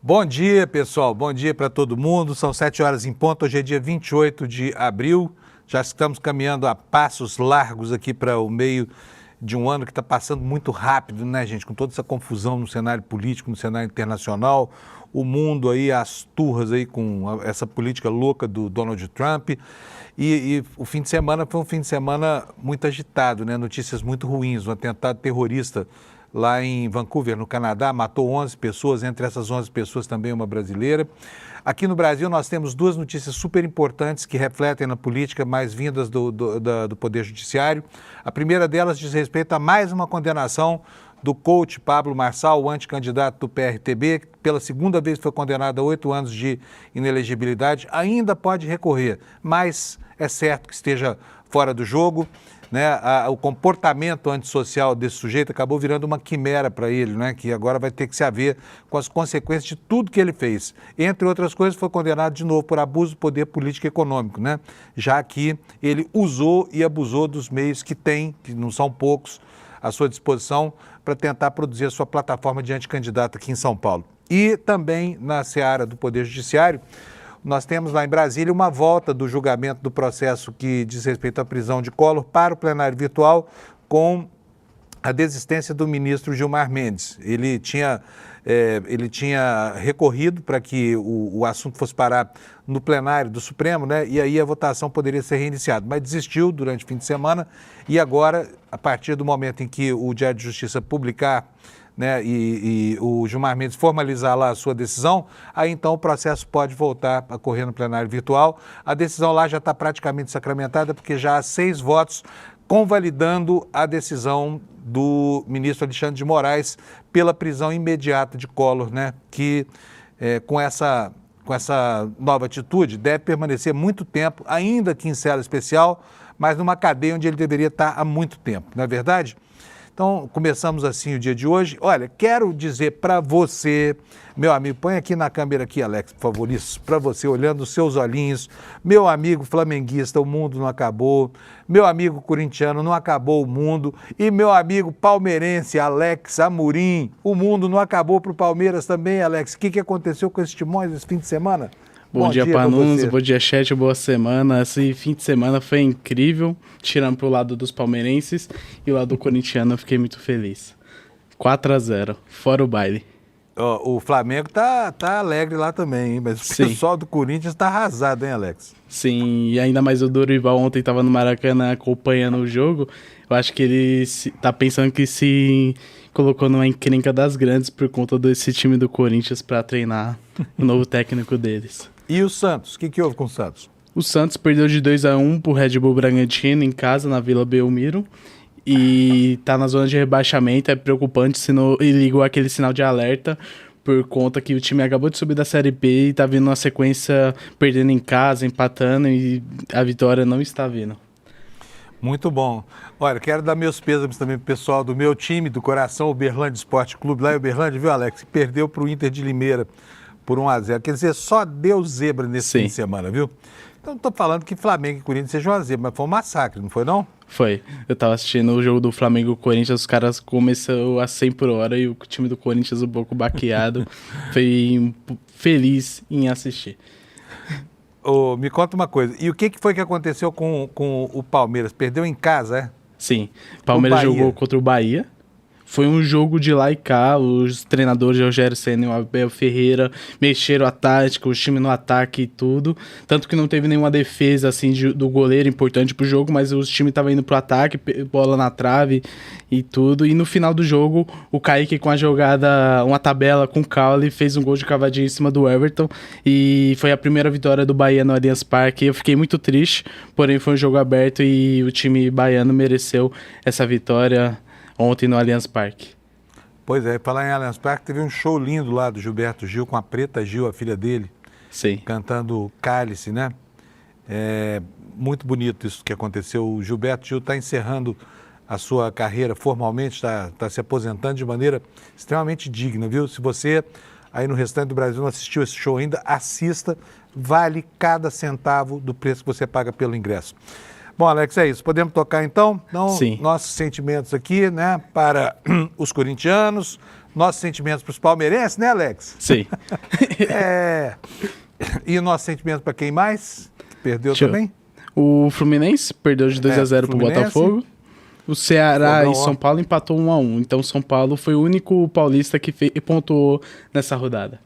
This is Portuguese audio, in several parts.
Bom dia, pessoal. Bom dia para todo mundo. São 7 horas em ponto. Hoje é dia 28 de abril. Já estamos caminhando a passos largos aqui para o meio de um ano que está passando muito rápido, né, gente? Com toda essa confusão no cenário político, no cenário internacional, o mundo aí, as turras aí com essa política louca do Donald Trump. E o fim de semana foi um fim de semana muito agitado, né? Notícias muito ruins. Um atentado terrorista lá em Vancouver, no Canadá, matou 11 pessoas, entre essas 11 pessoas também uma brasileira. Aqui no Brasil nós temos duas notícias super importantes que refletem na política, mais vindas do Poder Judiciário. A primeira delas diz respeito a mais uma condenação do coach Pablo Marçal, o anticandidato do PRTB, que pela segunda vez foi condenado a 8 anos de inelegibilidade, ainda pode recorrer, mas é certo que esteja fora do jogo. Né, o comportamento antissocial desse sujeito acabou virando uma quimera para ele, né, que agora vai ter que se haver com as consequências de tudo que ele fez. Entre outras coisas, foi condenado de novo por abuso do poder político e econômico, né, já que ele usou e abusou dos meios que tem, que não são poucos, à sua disposição para tentar produzir a sua plataforma de anticandidato aqui em São Paulo. E também na seara do Poder Judiciário, nós temos lá em Brasília uma volta do julgamento do processo que diz respeito à prisão de Collor para o plenário virtual com a desistência do ministro Gilmar Mendes. Ele tinha recorrido para que o assunto fosse parar no plenário do Supremo, né? E aí a votação poderia ser reiniciada, mas desistiu durante o fim de semana e agora, a partir do momento em que o Diário de Justiça publicar, né, e o Gilmar Mendes formalizar lá a sua decisão, aí então o processo pode voltar a correr no plenário virtual. A decisão lá já está praticamente sacramentada, porque já há 6 votos convalidando a decisão do ministro Alexandre de Moraes pela prisão imediata de Collor, né, que com essa nova atitude deve permanecer muito tempo, ainda que em cela especial, mas numa cadeia onde ele deveria estar há muito tempo, não é verdade? Então, começamos assim o dia de hoje. Olha, quero dizer para você, meu amigo, põe aqui na câmera aqui, Alex, por favor, isso, para você, olhando os seus olhinhos. Meu amigo flamenguista, o mundo não acabou. Meu amigo corintiano, não acabou o mundo. E meu amigo palmeirense, Alex Amorim, o mundo não acabou para o Palmeiras também, Alex. O que aconteceu com esses Timões esse fim de semana? Bom dia, Panunzio, bom dia, chat, boa semana. Esse fim de semana foi incrível, tirando pro lado dos palmeirenses e o lado do corintiano eu fiquei muito feliz. 4-0, fora o baile. O Flamengo tá alegre lá também, hein? Mas o pessoal do Corinthians tá arrasado, hein, Alex? Sim, e ainda mais o Dorival ontem estava no Maracanã acompanhando o jogo. Eu acho que ele tá pensando que se colocou numa encrenca das grandes por conta desse time do Corinthians para treinar o novo técnico deles. E o Santos? O que houve com o Santos? O Santos perdeu de 2-1 pro Red Bull Bragantino em casa, na Vila Belmiro. E tá na zona de rebaixamento, é preocupante, e ligou aquele sinal de alerta por conta que o time acabou de subir da Série B e tá vindo uma sequência perdendo em casa, empatando e a vitória não está vindo. Muito bom. Olha, quero dar meus pêsames também pro pessoal do meu time, do coração, o Uberlândia Esporte Clube, lá em Uberlândia, viu, Alex? Perdeu pro Inter de Limeira por 1-0. Quer dizer, só deu zebra nesse fim de semana, viu? Então não tô falando que Flamengo e Corinthians sejam uma zebra, mas foi um massacre, não foi não? Foi. Eu tava assistindo o jogo do Flamengo e o Corinthians, os caras começaram a 100 por hora e o time do Corinthians um pouco baqueado. Foi feliz em assistir. Me conta uma coisa, e o que foi que aconteceu com o Palmeiras? Perdeu em casa, é? Sim, Palmeiras jogou contra o Bahia. Foi um jogo de lá e cá, os treinadores Rogério Ceni e o Abel Ferreira mexeram a tática, o time no ataque e tudo. Tanto que não teve nenhuma defesa assim, do goleiro importante pro jogo, mas o time tava indo pro ataque, bola na trave e tudo. E no final do jogo, o Kaique com a jogada, uma tabela com o Caule, fez um gol de cavadinha em cima do Everton. E foi a primeira vitória do Bahia no Allianz Parque. Eu fiquei muito triste, porém foi um jogo aberto e o time baiano mereceu essa vitória ontem no Allianz Parque. Pois é, falar em Allianz Parque, teve um show lindo lá do Gilberto Gil, com a Preta Gil, a filha dele. Sim. Cantando Cálice, né? É muito bonito isso que aconteceu. O Gilberto Gil está encerrando a sua carreira formalmente, está se aposentando de maneira extremamente digna, viu? Se você aí no restante do Brasil não assistiu esse show ainda, assista, vale cada centavo do preço que você paga pelo ingresso. Bom, Alex, é isso. Podemos tocar então? Sim. Nossos sentimentos aqui, né, para os corintianos, Nossos sentimentos para os palmeirenses, né, Alex? Sim. E nossos sentimentos para quem mais? Perdeu também? O Fluminense perdeu de 2-0 pro Botafogo. O Ceará e São Paulo empatou 1-1. Então, São Paulo foi o único paulista que pontuou nessa rodada.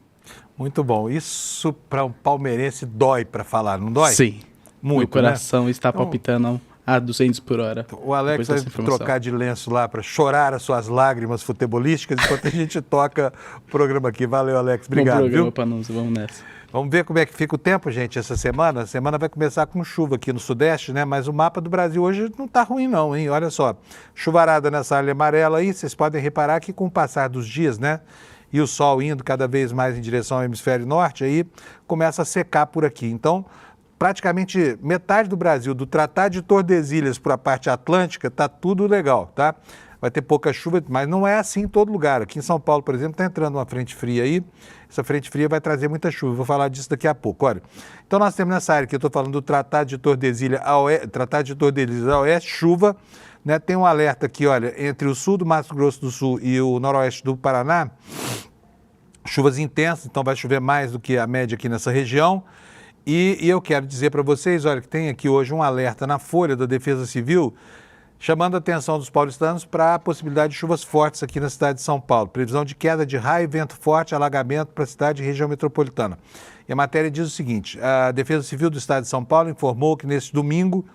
Muito bom. Isso para um palmeirense dói para falar, não dói? Sim. Muito, meu coração está palpitando a 200 por hora. O Alex vai trocar de lenço lá para chorar as suas lágrimas futebolísticas enquanto a gente toca o programa aqui. Valeu, Alex. Obrigado, viu? Vamos nessa. Vamos ver como é que fica o tempo, gente, essa semana. A semana vai começar com chuva aqui no Sudeste, né? Mas o mapa do Brasil hoje não tá ruim não, hein? Olha só, chuvarada nessa área amarela aí, vocês podem reparar que com o passar dos dias, né? E o sol indo cada vez mais em direção ao hemisfério norte, aí começa a secar por aqui. Então, praticamente metade do Brasil, do Tratado de Tordesilhas para a parte atlântica, tá tudo legal, tá? Vai ter pouca chuva, mas não é assim em todo lugar. Aqui em São Paulo, por exemplo, está entrando uma frente fria aí. Essa frente fria vai trazer muita chuva. Vou falar disso daqui a pouco. Olha, então nós temos nessa área que eu estou falando do Tratado de Tordesilhas a oeste, chuva. Né? Tem um alerta aqui, olha, entre o sul do Mato Grosso do Sul e o noroeste do Paraná. Chuvas intensas, então vai chover mais do que a média aqui nessa região. E eu quero dizer para vocês, olha, que tem aqui hoje um alerta na Folha da Defesa Civil, chamando a atenção dos paulistanos para a possibilidade de chuvas fortes aqui na cidade de São Paulo. Previsão de queda de raio, vento forte, alagamento para a cidade e região metropolitana. E a matéria diz o seguinte: a Defesa Civil do Estado de São Paulo informou neste domingo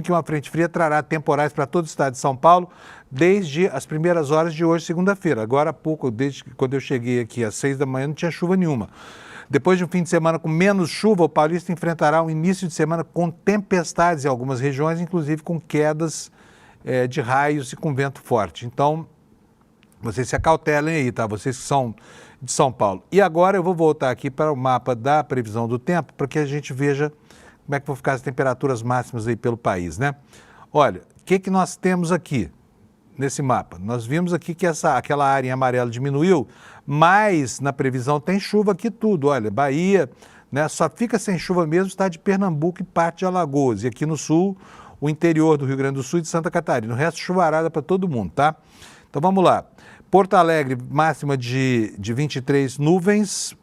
que uma frente fria trará temporais para todo o estado de São Paulo desde as primeiras horas de hoje, segunda-feira. Agora há pouco, desde quando eu cheguei aqui às 6 da manhã, não tinha chuva nenhuma. Depois de um fim de semana com menos chuva, o paulista enfrentará um início de semana com tempestades em algumas regiões, inclusive com quedas de raios e com vento forte. Então, vocês se acautelem aí, tá? Vocês que são de São Paulo. E agora eu vou voltar aqui para o mapa da previsão do tempo, para que a gente veja como é que vão ficar as temperaturas máximas aí pelo país, né? Olha, o que nós temos aqui nesse mapa? Nós vimos aqui que aquela área em amarelo diminuiu, mas na previsão tem chuva aqui tudo. Olha, Bahia, né, só fica sem chuva mesmo o estado de Pernambuco e parte de Alagoas. E aqui no sul, o interior do Rio Grande do Sul e de Santa Catarina. O resto, chuvarada para todo mundo, tá? Então vamos lá. Porto Alegre, máxima de 23 nuvens.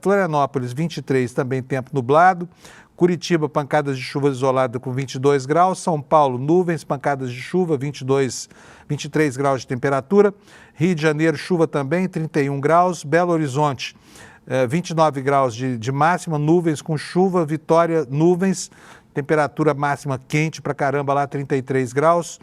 Florianópolis, 23, também tempo nublado. Curitiba, pancadas de chuva isolada com 22 graus. São Paulo, nuvens, pancadas de chuva, 23 graus de temperatura. Rio de Janeiro, chuva também, 31 graus. Belo Horizonte, 29 graus de máxima, nuvens com chuva. Vitória, nuvens, temperatura máxima quente pra caramba lá, 33 graus.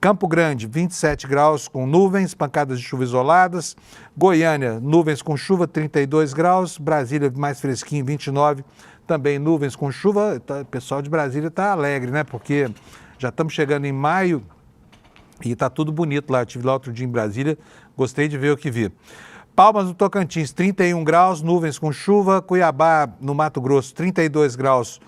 Campo Grande, 27 graus com nuvens, pancadas de chuva isoladas. Goiânia, nuvens com chuva, 32 graus. Brasília, mais fresquinho, 29 graus. Também nuvens com chuva. O pessoal de Brasília está alegre, né? Porque já estamos chegando em maio e está tudo bonito lá. Eu estive lá outro dia em Brasília, gostei de ver o que vi. Palmas do Tocantins, 31 graus, nuvens com chuva. Cuiabá, no Mato Grosso, 32 graus,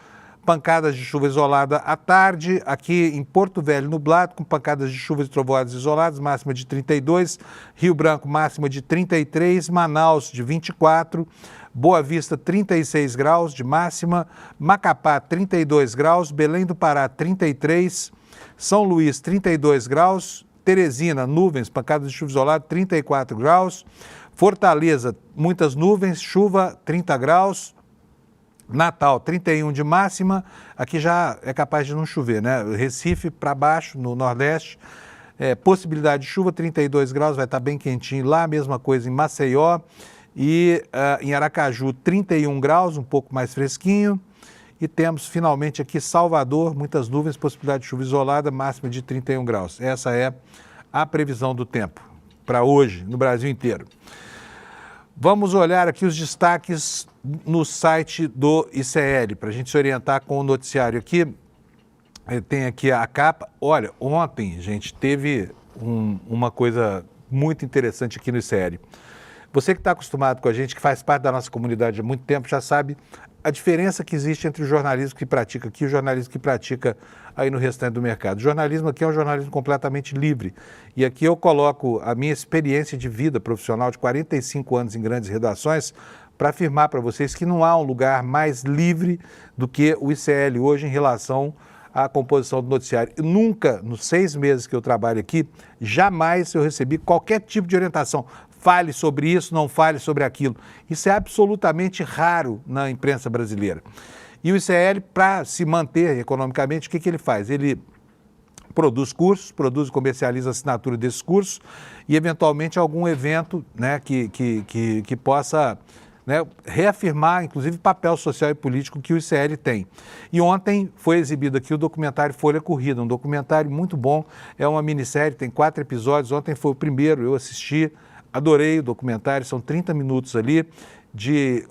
pancadas de chuva isolada à tarde. Aqui em Porto Velho, nublado, com pancadas de chuvas e trovoadas isoladas, máxima de 32. Rio Branco, máxima de 33. Manaus, de 24. Boa Vista, 36 graus de máxima. Macapá, 32 graus. Belém do Pará, 33. São Luís, 32 graus. Teresina, nuvens, pancadas de chuva isolada, 34 graus. Fortaleza, muitas nuvens, chuva, 30 graus. Natal, 31 de máxima. Aqui já é capaz de não chover, né? Recife para baixo, no Nordeste. Possibilidade de chuva, 32 graus, vai estar bem quentinho lá. Mesma coisa em Maceió. E em Aracaju, 31 graus, um pouco mais fresquinho. E temos finalmente aqui Salvador, muitas nuvens, possibilidade de chuva isolada, máxima de 31 graus. Essa é a previsão do tempo para hoje, no Brasil inteiro. Vamos olhar aqui os destaques no site do ICL, para a gente se orientar com o noticiário aqui. Tem aqui a capa. Olha, ontem, gente, teve uma coisa muito interessante aqui no ICL. Você que está acostumado com a gente, que faz parte da nossa comunidade há muito tempo, já sabe a diferença que existe entre o jornalismo que pratica aqui e o jornalismo que pratica aí no restante do mercado. O jornalismo aqui é um jornalismo completamente livre. E aqui eu coloco a minha experiência de vida profissional de 45 anos em grandes redações para afirmar para vocês que não há um lugar mais livre do que o ICL hoje em relação a composição do noticiário. E nunca, nos 6 meses que eu trabalho aqui, jamais eu recebi qualquer tipo de orientação. Fale sobre isso, não fale sobre aquilo. Isso é absolutamente raro na imprensa brasileira. E o ICL, para se manter economicamente, o que ele faz? Ele produz cursos, produz e comercializa a assinatura desses cursos e, eventualmente, algum evento, né, que possa, né, reafirmar, inclusive, o papel social e político que o ICL tem. E ontem foi exibido aqui o documentário Folha Corrida, um documentário muito bom, é uma minissérie, tem 4 episódios, ontem foi o primeiro, eu assisti, adorei o documentário, são 30 minutos ali de,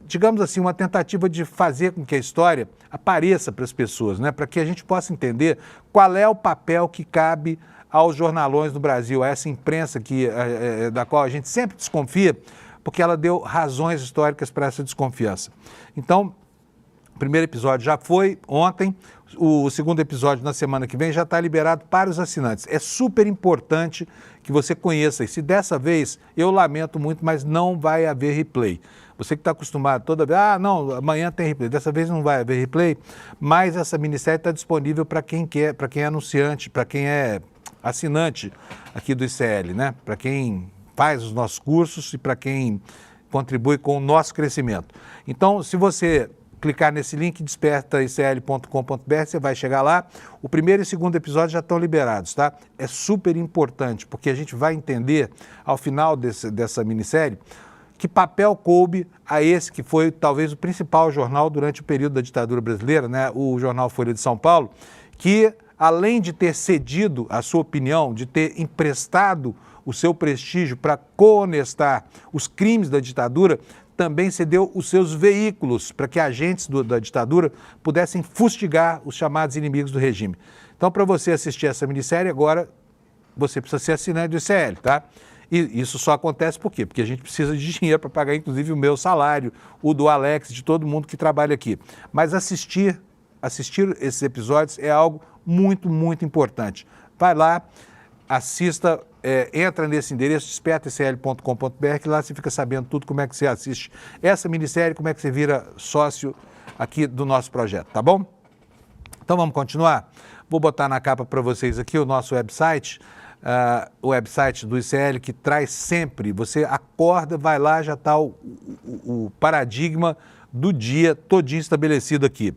digamos assim, uma tentativa de fazer com que a história apareça para as pessoas, né, para que a gente possa entender qual é o papel que cabe aos jornalões do Brasil, a essa imprensa da qual a gente sempre desconfia, porque ela deu razões históricas para essa desconfiança. Então, o primeiro episódio já foi ontem, o segundo episódio na semana que vem já está liberado para os assinantes. É super importante que você conheça, e se dessa vez, eu lamento muito, mas não vai haver replay. Você que está acostumado toda vez, não, amanhã tem replay, dessa vez não vai haver replay, mas essa minissérie está disponível para quem quer, para quem é anunciante, para quem é assinante aqui do ICL, né? Para quem faz os nossos cursos e para quem contribui com o nosso crescimento. Então, se você clicar nesse link, despertaicl.com.br, você vai chegar lá. O primeiro e segundo episódio já estão liberados, tá? É super importante, porque a gente vai entender, ao final dessa minissérie, que papel coube a esse que foi talvez o principal jornal durante o período da ditadura brasileira, né? O jornal Folha de São Paulo, que além de ter cedido a sua opinião, de ter emprestado o seu prestígio para cohonestar os crimes da ditadura, também cedeu os seus veículos para que agentes da ditadura pudessem fustigar os chamados inimigos do regime. Então, para você assistir essa minissérie, agora você precisa ser assinante do ICL, tá? E isso só acontece por quê? Porque a gente precisa de dinheiro para pagar, inclusive, o meu salário, o do Alex, de todo mundo que trabalha aqui. Mas assistir esses episódios é algo muito, muito importante. Vai lá, assista, entra nesse endereço, despertaicl.com.br, que lá você fica sabendo tudo, como é que você assiste essa minissérie, como é que você vira sócio aqui do nosso projeto, tá bom? Então vamos continuar? Vou botar na capa para vocês aqui o nosso website, o website do ICL, que traz sempre, você acorda, vai lá, já está o paradigma do dia todinho estabelecido aqui.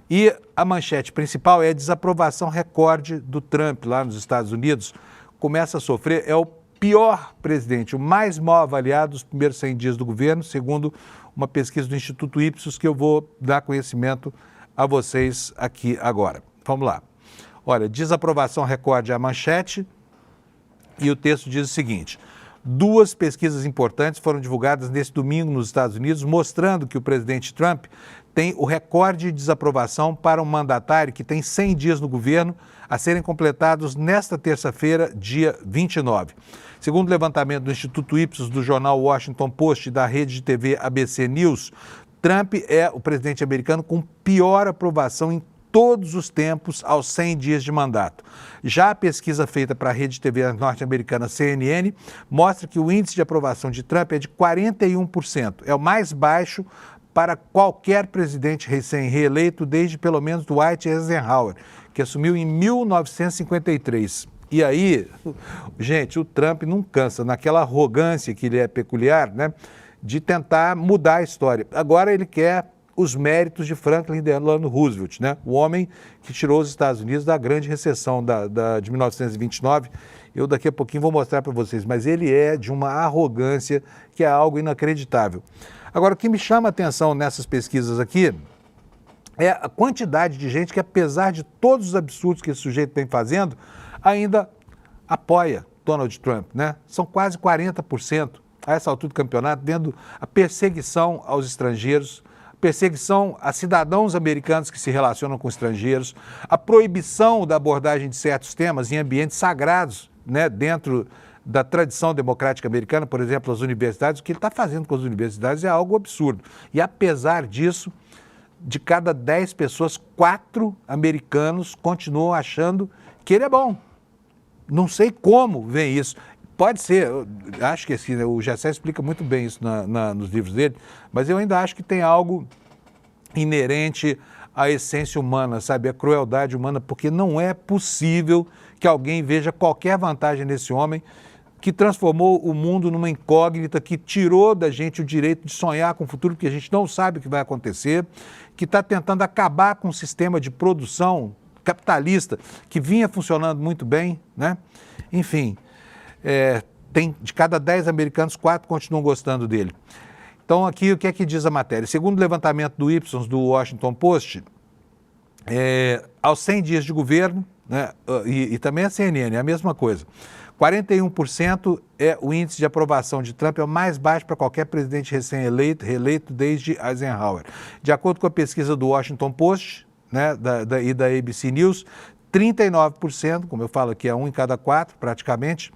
E a manchete principal é a desaprovação recorde do Trump lá nos Estados Unidos. Começa a sofrer, é o pior presidente, o mais mal avaliado dos primeiros 100 dias do governo, segundo uma pesquisa do Instituto Ipsos, que eu vou dar conhecimento a vocês aqui agora. Vamos lá. Olha, desaprovação recorde é a manchete e o texto diz o seguinte: 2 pesquisas importantes foram divulgadas nesse domingo nos Estados Unidos, mostrando que o presidente Trump tem o recorde de desaprovação para um mandatário que tem 100 dias no governo, a serem completados nesta terça-feira, dia 29. Segundo o levantamento do Instituto Ipsos, do jornal Washington Post e da rede de TV ABC News, Trump é o presidente americano com pior aprovação em todos os tempos aos 100 dias de mandato. Já a pesquisa feita para a rede de TV norte-americana CNN mostra que o índice de aprovação de Trump é de 41%. É o mais baixo para qualquer presidente recém-reeleito desde pelo menos Dwight Eisenhower, que assumiu em 1953. E aí, gente, o Trump não cansa, naquela arrogância que lhe é peculiar, né, de tentar mudar a história. Agora ele quer os méritos de Franklin Delano Roosevelt, né? O homem que tirou os Estados Unidos da grande recessão de 1929. Eu daqui a pouquinho vou mostrar para vocês, mas ele é de uma arrogância que é algo inacreditável. Agora, o que me chama a atenção nessas pesquisas aqui é a quantidade de gente que, apesar de todos os absurdos que esse sujeito vem fazendo, ainda apoia Donald Trump, né? São quase 40% a essa altura do campeonato, vendo a perseguição aos estrangeiros, perseguição a cidadãos americanos que se relacionam com estrangeiros, a proibição da abordagem de certos temas em ambientes sagrados, né, dentro da tradição democrática americana, por exemplo, as universidades. O que ele está fazendo com as universidades é algo absurdo. E apesar disso, de cada 10 pessoas, 4 americanos continuam achando que ele é bom. Não sei como vem isso. Pode ser, acho que assim, o Gessé explica muito bem isso nos livros dele, mas eu ainda acho que tem algo inerente a essência humana, sabe, a crueldade humana, porque não é possível que alguém veja qualquer vantagem nesse homem que transformou o mundo numa incógnita, que tirou da gente o direito de sonhar com o futuro, porque a gente não sabe o que vai acontecer, que está tentando acabar com um sistema de produção capitalista que vinha funcionando muito bem, né? Enfim, de cada 10 americanos, 4 continuam gostando dele. Então, aqui, o que é que diz a matéria? Segundo o levantamento do Ipsos, do Washington Post, aos 100 dias de governo, né, e também a CNN, é a mesma coisa, 41% é o índice de aprovação de Trump, é o mais baixo para qualquer presidente reeleito desde Eisenhower. De acordo com a pesquisa do Washington Post, né, e da ABC News, 39%, como eu falo aqui, é 1 em cada 4 praticamente,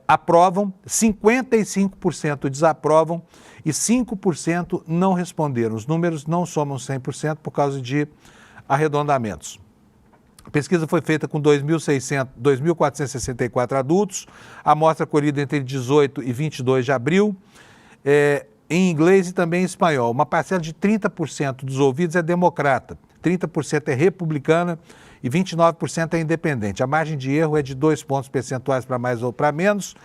aprovam, 55% desaprovam e 5% não responderam. Os números não somam 100% por causa de arredondamentos. A pesquisa foi feita com 2.464 adultos, a amostra colhida entre 18 e 22 de abril, em inglês e também em espanhol. Uma parcela de 30% dos ouvidos é democrata, 30% é republicana e 29% é independente. A margem de erro é de 2 pontos percentuais para mais ou para menos.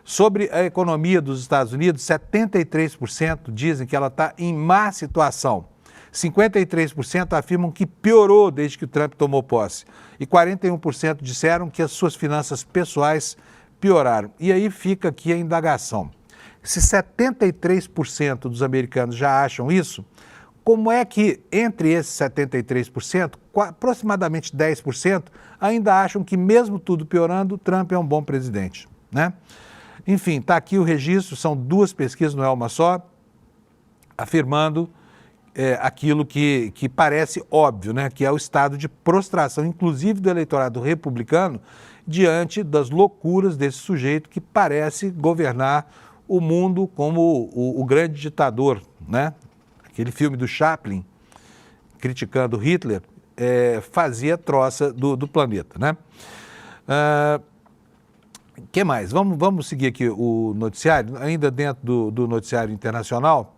Sobre a economia dos Estados Unidos, 73% dizem que ela está em má situação. 53% afirmam que piorou desde que o Trump tomou posse. E 41% disseram que as suas finanças pessoais pioraram. E aí fica aqui a indagação. Se 73% dos americanos já acham isso, como é que entre esses 73%, aproximadamente 10% ainda acham que mesmo tudo piorando, Trump é um bom presidente, né? Enfim, está aqui o registro, são 2 pesquisas, não é uma só, afirmando aquilo que parece óbvio, né? Que é o estado de prostração, inclusive do eleitorado republicano, diante das loucuras desse sujeito que parece governar o mundo como o grande ditador, né? Aquele filme do Chaplin, criticando Hitler, fazia troça do planeta, né? Que mais? Vamos seguir aqui o noticiário, ainda dentro do noticiário internacional.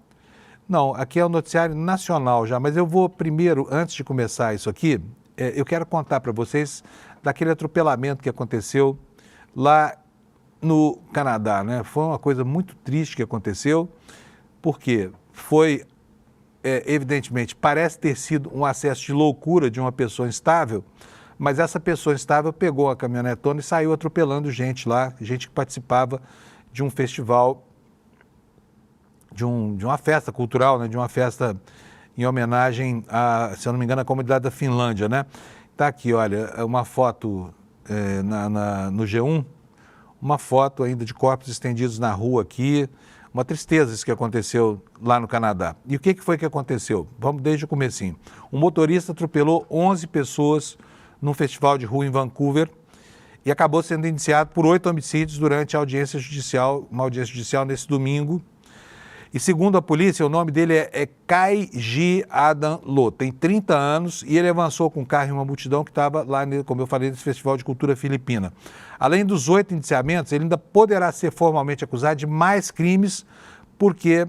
Não, aqui é o noticiário nacional já, mas eu vou primeiro, antes de começar isso aqui, eu quero contar para vocês daquele atropelamento que aconteceu lá no Canadá, né? Foi uma coisa muito triste que aconteceu, porque foi, evidentemente, parece ter sido um acesso de loucura de uma pessoa instável, mas essa pessoa instável pegou a caminhonetona e saiu atropelando gente lá, gente que participava de um festival, de uma festa cultural, né, de uma festa em homenagem a, se eu não me engano, a comunidade da Finlândia, né? Está aqui, olha, uma foto no G1, uma foto ainda de corpos estendidos na rua aqui, uma tristeza isso que aconteceu lá no Canadá. E o que foi que aconteceu? Vamos desde o comecinho. Um motorista atropelou 11 pessoas num festival de rua em Vancouver e acabou sendo indiciado por 8 homicídios durante a audiência judicial, uma audiência judicial nesse domingo. E segundo a polícia, o nome dele é Kai-Ji Adam Lo, tem 30 anos e ele avançou com o carro em uma multidão que estava lá, como eu falei, nesse Festival de Cultura Filipina. Além dos 8 indiciamentos, ele ainda poderá ser formalmente acusado de mais crimes, porque,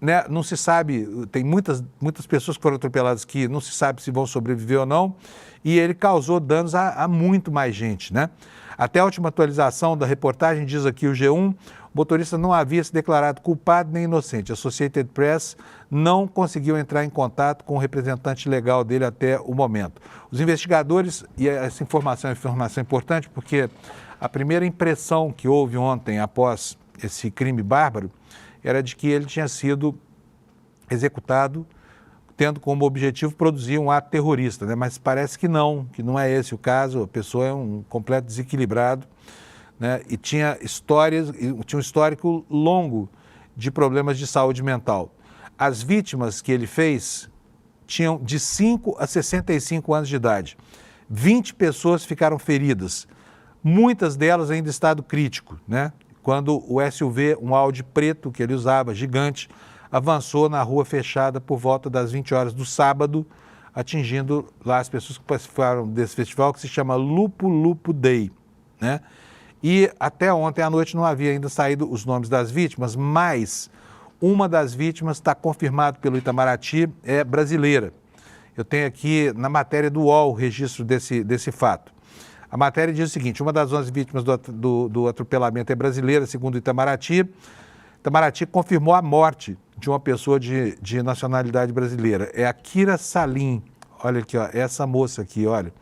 né, não se sabe, tem muitas pessoas que foram atropeladas que não se sabe se vão sobreviver ou não, e ele causou danos a muito mais gente, né? Até a última atualização da reportagem, diz aqui o G1, o motorista não havia se declarado culpado nem inocente. A Associated Press não conseguiu entrar em contato com o representante legal dele até o momento. Os investigadores, e essa informação é uma informação importante, porque a primeira impressão que houve ontem após esse crime bárbaro era de que ele tinha sido executado tendo como objetivo produzir um ato terrorista, né? Mas parece que não é esse o caso, a pessoa é um completo desequilibrado, né? E tinha um histórico longo de problemas de saúde mental. As vítimas que ele fez tinham de 5 a 65 anos de idade. 20 pessoas ficaram feridas, muitas delas ainda em estado crítico, né? Quando o SUV, um Audi preto que ele usava, gigante, avançou na rua fechada por volta das 20 horas do sábado, atingindo lá as pessoas que participaram desse festival, que se chama Lupo Lupo Day, né? E até ontem à noite não havia ainda saído os nomes das vítimas, mas uma das vítimas está confirmado pelo Itamaraty, é brasileira. Eu tenho aqui na matéria do UOL o registro desse fato. A matéria diz o seguinte: uma das 11 vítimas do atropelamento é brasileira, segundo o Itamaraty. Itamaraty confirmou a morte de uma pessoa de nacionalidade brasileira. É a Kira Salim. Olha aqui, ó, essa moça aqui, olha.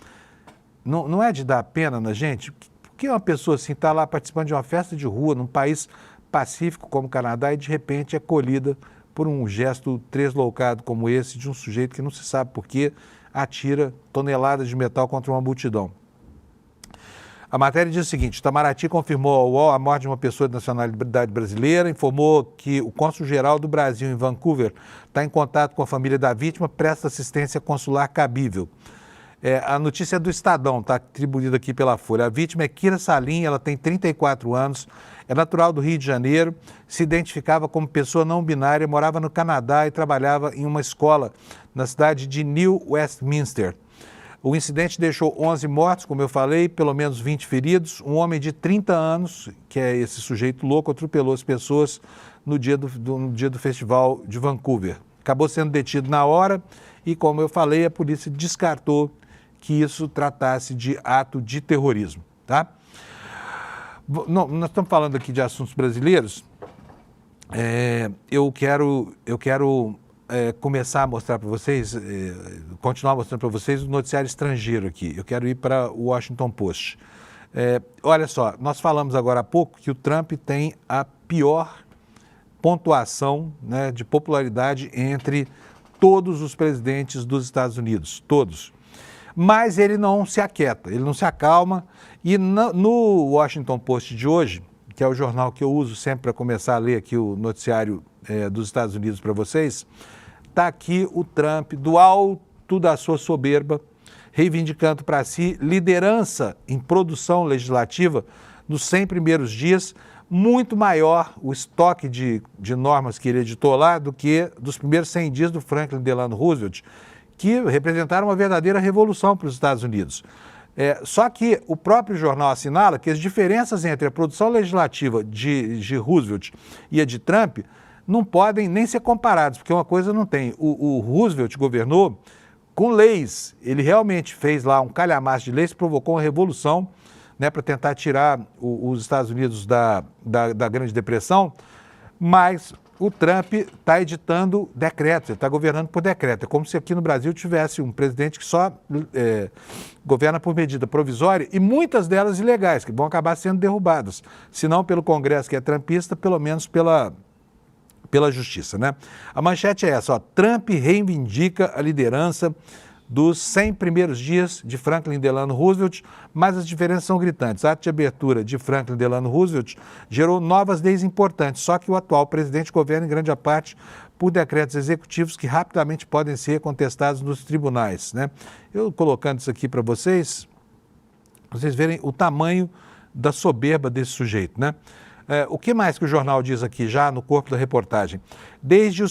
Não é de dar pena na gente? Por que uma pessoa assim está lá participando de uma festa de rua num país pacífico como o Canadá e de repente é colhida por um gesto tresloucado como esse de um sujeito que não se sabe por que atira toneladas de metal contra uma multidão? A matéria diz o seguinte: Itamaraty confirmou ao UOL a morte de uma pessoa de nacionalidade brasileira, informou que o cônsul-geral do Brasil em Vancouver está em contato com a família da vítima, presta assistência consular cabível. A notícia é do Estadão, está atribuída aqui pela Folha. A vítima é Kira Salim, ela tem 34 anos, é natural do Rio de Janeiro, se identificava como pessoa não binária, morava no Canadá e trabalhava em uma escola na cidade de New Westminster. O incidente deixou 11 mortos, como eu falei, pelo menos 20 feridos. Um homem de 30 anos, que é esse sujeito louco, atropelou as pessoas no dia do festival de Vancouver. Acabou sendo detido na hora e, como eu falei, a polícia descartou que isso tratasse de ato de terrorismo, tá? Não, nós estamos falando aqui de assuntos brasileiros. Eu quero começar a mostrar para vocês, continuar mostrando para vocês o noticiário estrangeiro aqui. Eu quero ir para o Washington Post. Olha só, nós falamos agora há pouco que o Trump tem a pior pontuação, né, de popularidade entre todos os presidentes dos Estados Unidos, todos. Mas ele não se aquieta, ele não se acalma. E no Washington Post de hoje, que é o jornal que eu uso sempre para começar a ler aqui o noticiário dos Estados Unidos para vocês, está aqui o Trump, do alto da sua soberba, reivindicando para si liderança em produção legislativa nos 100 primeiros dias, muito maior o estoque de normas que ele editou lá do que dos primeiros 100 dias do Franklin Delano Roosevelt, que representaram uma verdadeira revolução para os Estados Unidos. Só que o próprio jornal assinala que as diferenças entre a produção legislativa de Roosevelt e a de Trump não podem nem ser comparadas, porque uma coisa não tem. O Roosevelt governou com leis, ele realmente fez lá um calhamaço de leis que provocou uma revolução, né, para tentar tirar os Estados Unidos da Grande Depressão, mas o Trump está editando decretos, ele está governando por decreto. É como se aqui no Brasil tivesse um presidente que só governa por medida provisória e muitas delas ilegais, que vão acabar sendo derrubadas, se não pelo Congresso, que é trumpista, pelo menos pela Justiça, né? A manchete é essa, ó: Trump reivindica a liderança dos 100 primeiros dias de Franklin Delano Roosevelt, mas as diferenças são gritantes. A ata de abertura de Franklin Delano Roosevelt gerou novas leis importantes, só que o atual presidente governa em grande parte por decretos executivos que rapidamente podem ser contestados nos tribunais, né? Eu colocando isso aqui para vocês verem o tamanho da soberba desse sujeito, né? O que mais que o jornal diz aqui, já no corpo da reportagem? Desde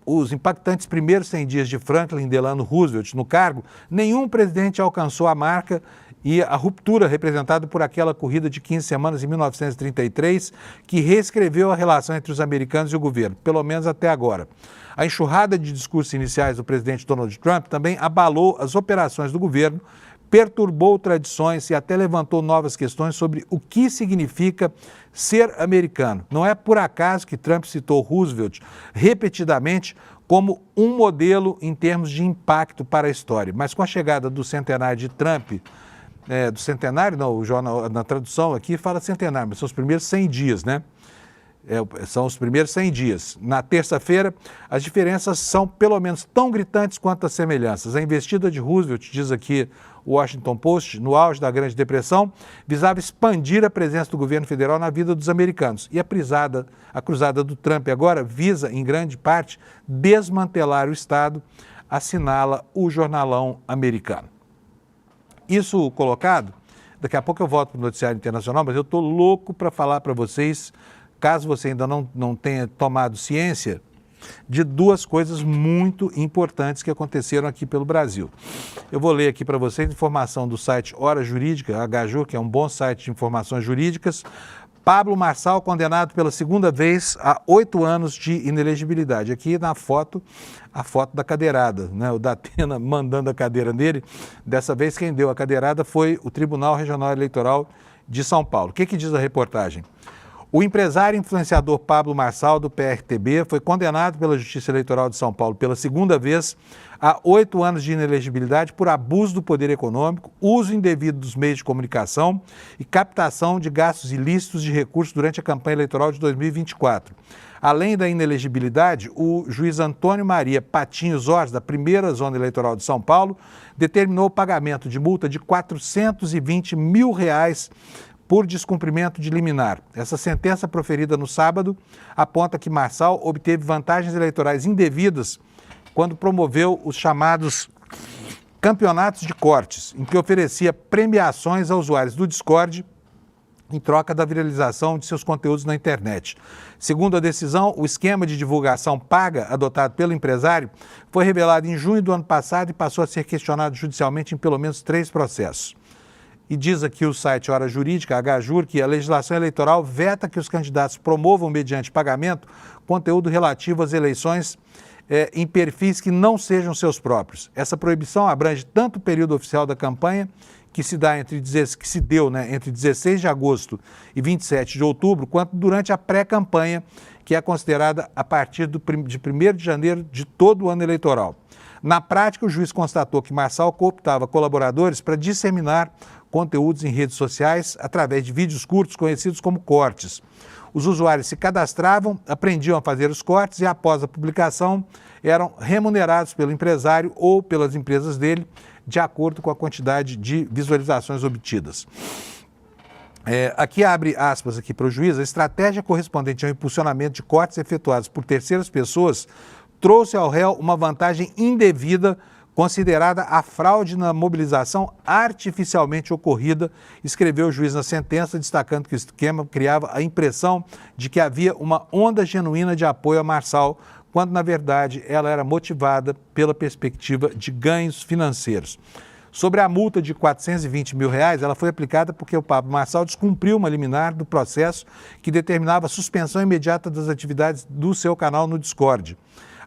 os impactantes primeiros 100 dias de Franklin Delano Roosevelt no cargo, nenhum presidente alcançou a marca e a ruptura representada por aquela corrida de 15 semanas em 1933, que reescreveu a relação entre os americanos e o governo, pelo menos até agora. A enxurrada de discursos iniciais do presidente Donald Trump também abalou as operações do governo, perturbou tradições e até levantou novas questões sobre o que significa ser americano. Não é por acaso que Trump citou Roosevelt repetidamente como um modelo em termos de impacto para a história. Mas com a chegada do centenário de Trump, do centenário, não, o jornal, na tradução aqui fala centenário, mas são os primeiros 100 dias, né? São os primeiros 100 dias. Na terça-feira, as diferenças são pelo menos tão gritantes quanto as semelhanças. A investida de Roosevelt, diz aqui o Washington Post, no auge da Grande Depressão, visava expandir a presença do governo federal na vida dos americanos. E a cruzada do Trump agora visa, em grande parte, desmantelar o Estado, assinala o jornalão americano. Isso colocado, daqui a pouco eu volto para o noticiário internacional, mas eu estou louco para falar para vocês, caso você ainda não tenha tomado ciência, de duas coisas muito importantes que aconteceram aqui pelo Brasil. Eu vou ler aqui para vocês informação do site Hora Jurídica, HJU, que é um bom site de informações jurídicas. Pablo Marçal, condenado pela segunda vez a 8 anos de inelegibilidade. Aqui na foto, a foto da cadeirada, né? O Datena mandando a cadeira nele. Dessa vez quem deu a cadeirada foi o Tribunal Regional Eleitoral de São Paulo. O que diz a reportagem? O empresário e influenciador Pablo Marçal, do PRTB, foi condenado pela Justiça Eleitoral de São Paulo pela segunda vez a 8 anos de inelegibilidade por abuso do poder econômico, uso indevido dos meios de comunicação e captação de gastos ilícitos de recursos durante a campanha eleitoral de 2024. Além da inelegibilidade, o juiz Antônio Maria Patinho Zorzi, da primeira zona eleitoral de São Paulo, determinou o pagamento de multa de R$ 420 mil por descumprimento de liminar. Essa sentença proferida no sábado aponta que Marçal obteve vantagens eleitorais indevidas quando promoveu os chamados campeonatos de cortes, em que oferecia premiações a usuários do Discord em troca da viralização de seus conteúdos na internet. Segundo a decisão, o esquema de divulgação paga adotado pelo empresário foi revelado em junho do ano passado e passou a ser questionado judicialmente em pelo menos 3 processos. E diz aqui o site Hora Jurídica, HJUR, que a legislação eleitoral veta que os candidatos promovam, mediante pagamento, conteúdo relativo às eleições em perfis que não sejam seus próprios. Essa proibição abrange tanto o período oficial da campanha, que se deu entre 16 de agosto e 27 de outubro, quanto durante a pré-campanha, que é considerada a partir de 1º de janeiro de todo o ano eleitoral. Na prática, o juiz constatou que Marçal cooptava colaboradores para disseminar conteúdos em redes sociais através de vídeos curtos conhecidos como cortes. Os usuários se cadastravam, aprendiam a fazer os cortes e, após a publicação, eram remunerados pelo empresário ou pelas empresas dele, de acordo com a quantidade de visualizações obtidas. Aqui abre aspas aqui para o juiz: a estratégia correspondente ao impulsionamento de cortes efetuados por terceiras pessoas trouxe ao réu uma vantagem indevida, considerada a fraude na mobilização artificialmente ocorrida, escreveu o juiz na sentença, destacando que o esquema criava a impressão de que havia uma onda genuína de apoio a Marçal, quando, na verdade, ela era motivada pela perspectiva de ganhos financeiros. Sobre a multa de R$ 420 mil, ela foi aplicada porque o Pablo Marçal descumpriu uma liminar do processo que determinava a suspensão imediata das atividades do seu canal no Discord.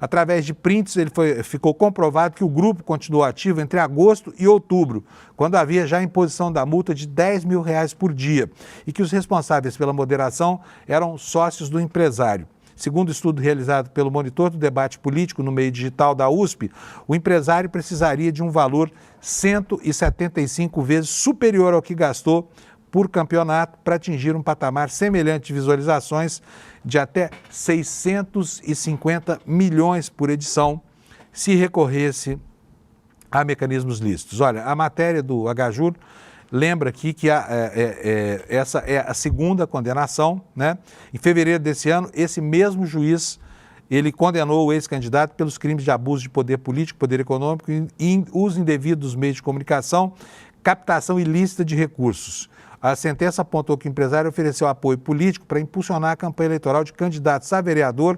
Através de prints, ficou comprovado que o grupo continuou ativo entre agosto e outubro, quando havia já a imposição da multa de R$ 10 mil por dia, e que os responsáveis pela moderação eram sócios do empresário. Segundo o estudo realizado pelo Monitor do Debate Político no meio digital da USP, o empresário precisaria de um valor 175 vezes superior ao que gastou por campeonato para atingir um patamar semelhante de visualizações de até 650 milhões por edição, se recorresse a mecanismos lícitos. Olha, a matéria do HJUR lembra aqui que essa é a segunda condenação, né? Em fevereiro desse ano, esse mesmo juiz, ele condenou o ex-candidato pelos crimes de abuso de poder político, poder econômico e uso indevido dos meios de comunicação, captação ilícita de recursos. A sentença apontou que o empresário ofereceu apoio político para impulsionar a campanha eleitoral de candidatos a vereador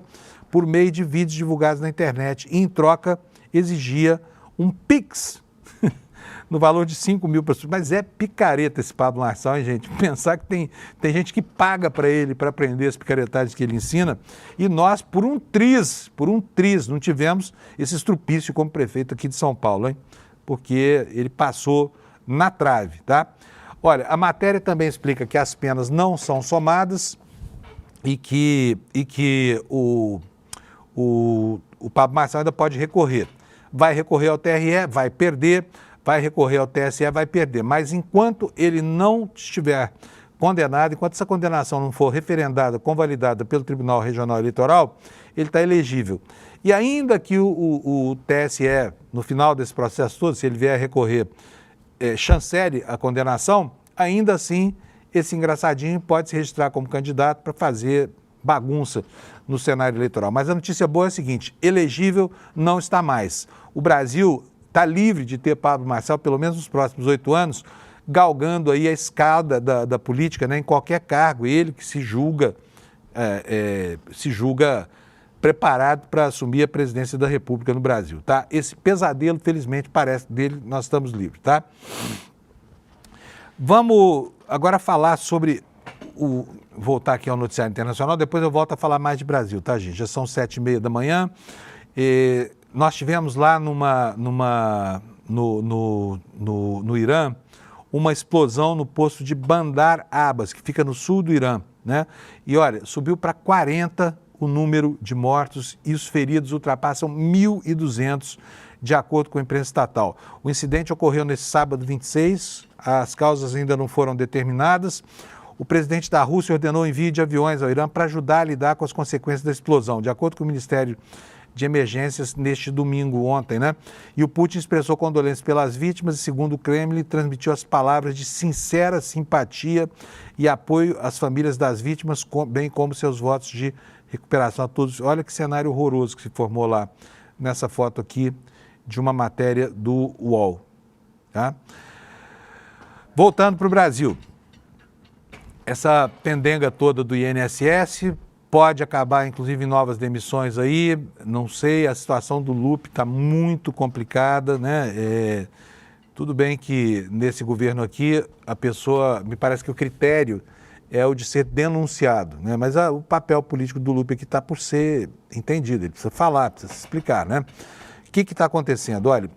por meio de vídeos divulgados na internet e, em troca, exigia um Pix no valor de 5 mil pessoas. Mas é picareta esse Pablo Marçal, hein, gente? Pensar que tem gente que paga para ele para aprender as picaretagens que ele ensina, e nós, por um triz, não tivemos esse estrupício como prefeito aqui de São Paulo, hein? Porque ele passou na trave, tá? Olha, a matéria também explica que as penas não são somadas e que o Pablo Marçal ainda pode recorrer. Vai recorrer ao TRE, vai perder, vai recorrer ao TSE, vai perder. Mas enquanto ele não estiver condenado, enquanto essa condenação não for referendada, convalidada pelo Tribunal Regional Eleitoral, ele está elegível. E ainda que o TSE, no final desse processo todo, se ele vier a recorrer, chancele a condenação, ainda assim esse engraçadinho pode se registrar como candidato para fazer bagunça no cenário eleitoral. Mas a notícia boa é a seguinte: elegível não está mais. O Brasil está livre de ter Pablo Marçal, pelo menos nos próximos 8 anos, galgando aí a escada da política, né, em qualquer cargo. Ele que se julga preparado para assumir a presidência da República no Brasil, tá? Esse pesadelo, felizmente, parece dele, nós estamos livres, tá? Vamos agora falar sobre voltar aqui ao noticiário internacional, depois eu volto a falar mais de Brasil, tá, gente? Já são 7h30 da manhã. Nós tivemos lá no Irã uma explosão no posto de Bandar Abbas, que fica no sul do Irã, né? E olha, subiu para 40 o número de mortos e os feridos ultrapassam 1.200, de acordo com a imprensa estatal. O incidente ocorreu nesse sábado 26, as causas ainda não foram determinadas. O presidente da Rússia ordenou o envio de aviões ao Irã para ajudar a lidar com as consequências da explosão, de acordo com o Ministério de Emergências neste domingo, ontem, né? E o Putin expressou condolências pelas vítimas e, segundo o Kremlin, transmitiu as palavras de sincera simpatia e apoio às famílias das vítimas, bem como seus votos de recuperação a todos. Olha que cenário horroroso que se formou lá nessa foto aqui de uma matéria do UOL. Tá? Voltando para o Brasil, essa pendenga toda do INSS pode acabar, inclusive, em novas demissões aí, não sei, a situação do Lupe está muito complicada, né? Tudo bem que nesse governo aqui, a pessoa, me parece que o critério é o de ser denunciado, né? Mas o papel político do Lupe aqui está por ser entendido, ele precisa falar, precisa se explicar, né? O que está acontecendo? Olha,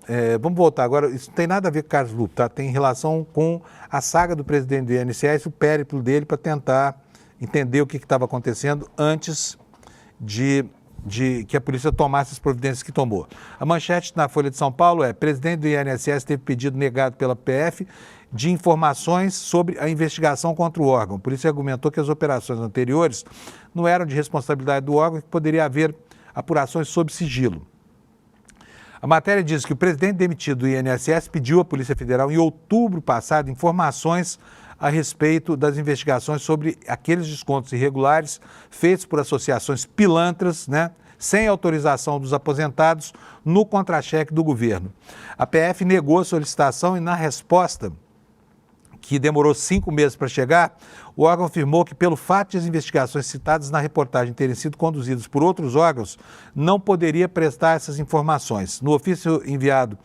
vamos voltar agora, isso não tem nada a ver com o Carlos Lupe, tá? Tem relação com a saga do presidente do INSS, o périplo dele para tentar entender o que estava acontecendo antes de que a polícia tomasse as providências que tomou. A manchete na Folha de São Paulo é: presidente do INSS teve pedido negado pela PF de informações sobre a investigação contra o órgão. A polícia argumentou que as operações anteriores não eram de responsabilidade do órgão e que poderia haver apurações sob sigilo. A matéria diz que o presidente demitido do INSS pediu à Polícia Federal, em outubro passado, informações a respeito das investigações sobre aqueles descontos irregulares feitos por associações pilantras, né, sem autorização dos aposentados, no contra-cheque do governo. A PF negou a solicitação e, na resposta, que demorou 5 meses para chegar, o órgão afirmou que, pelo fato de as investigações citadas na reportagem terem sido conduzidas por outros órgãos, não poderia prestar essas informações. No ofício enviado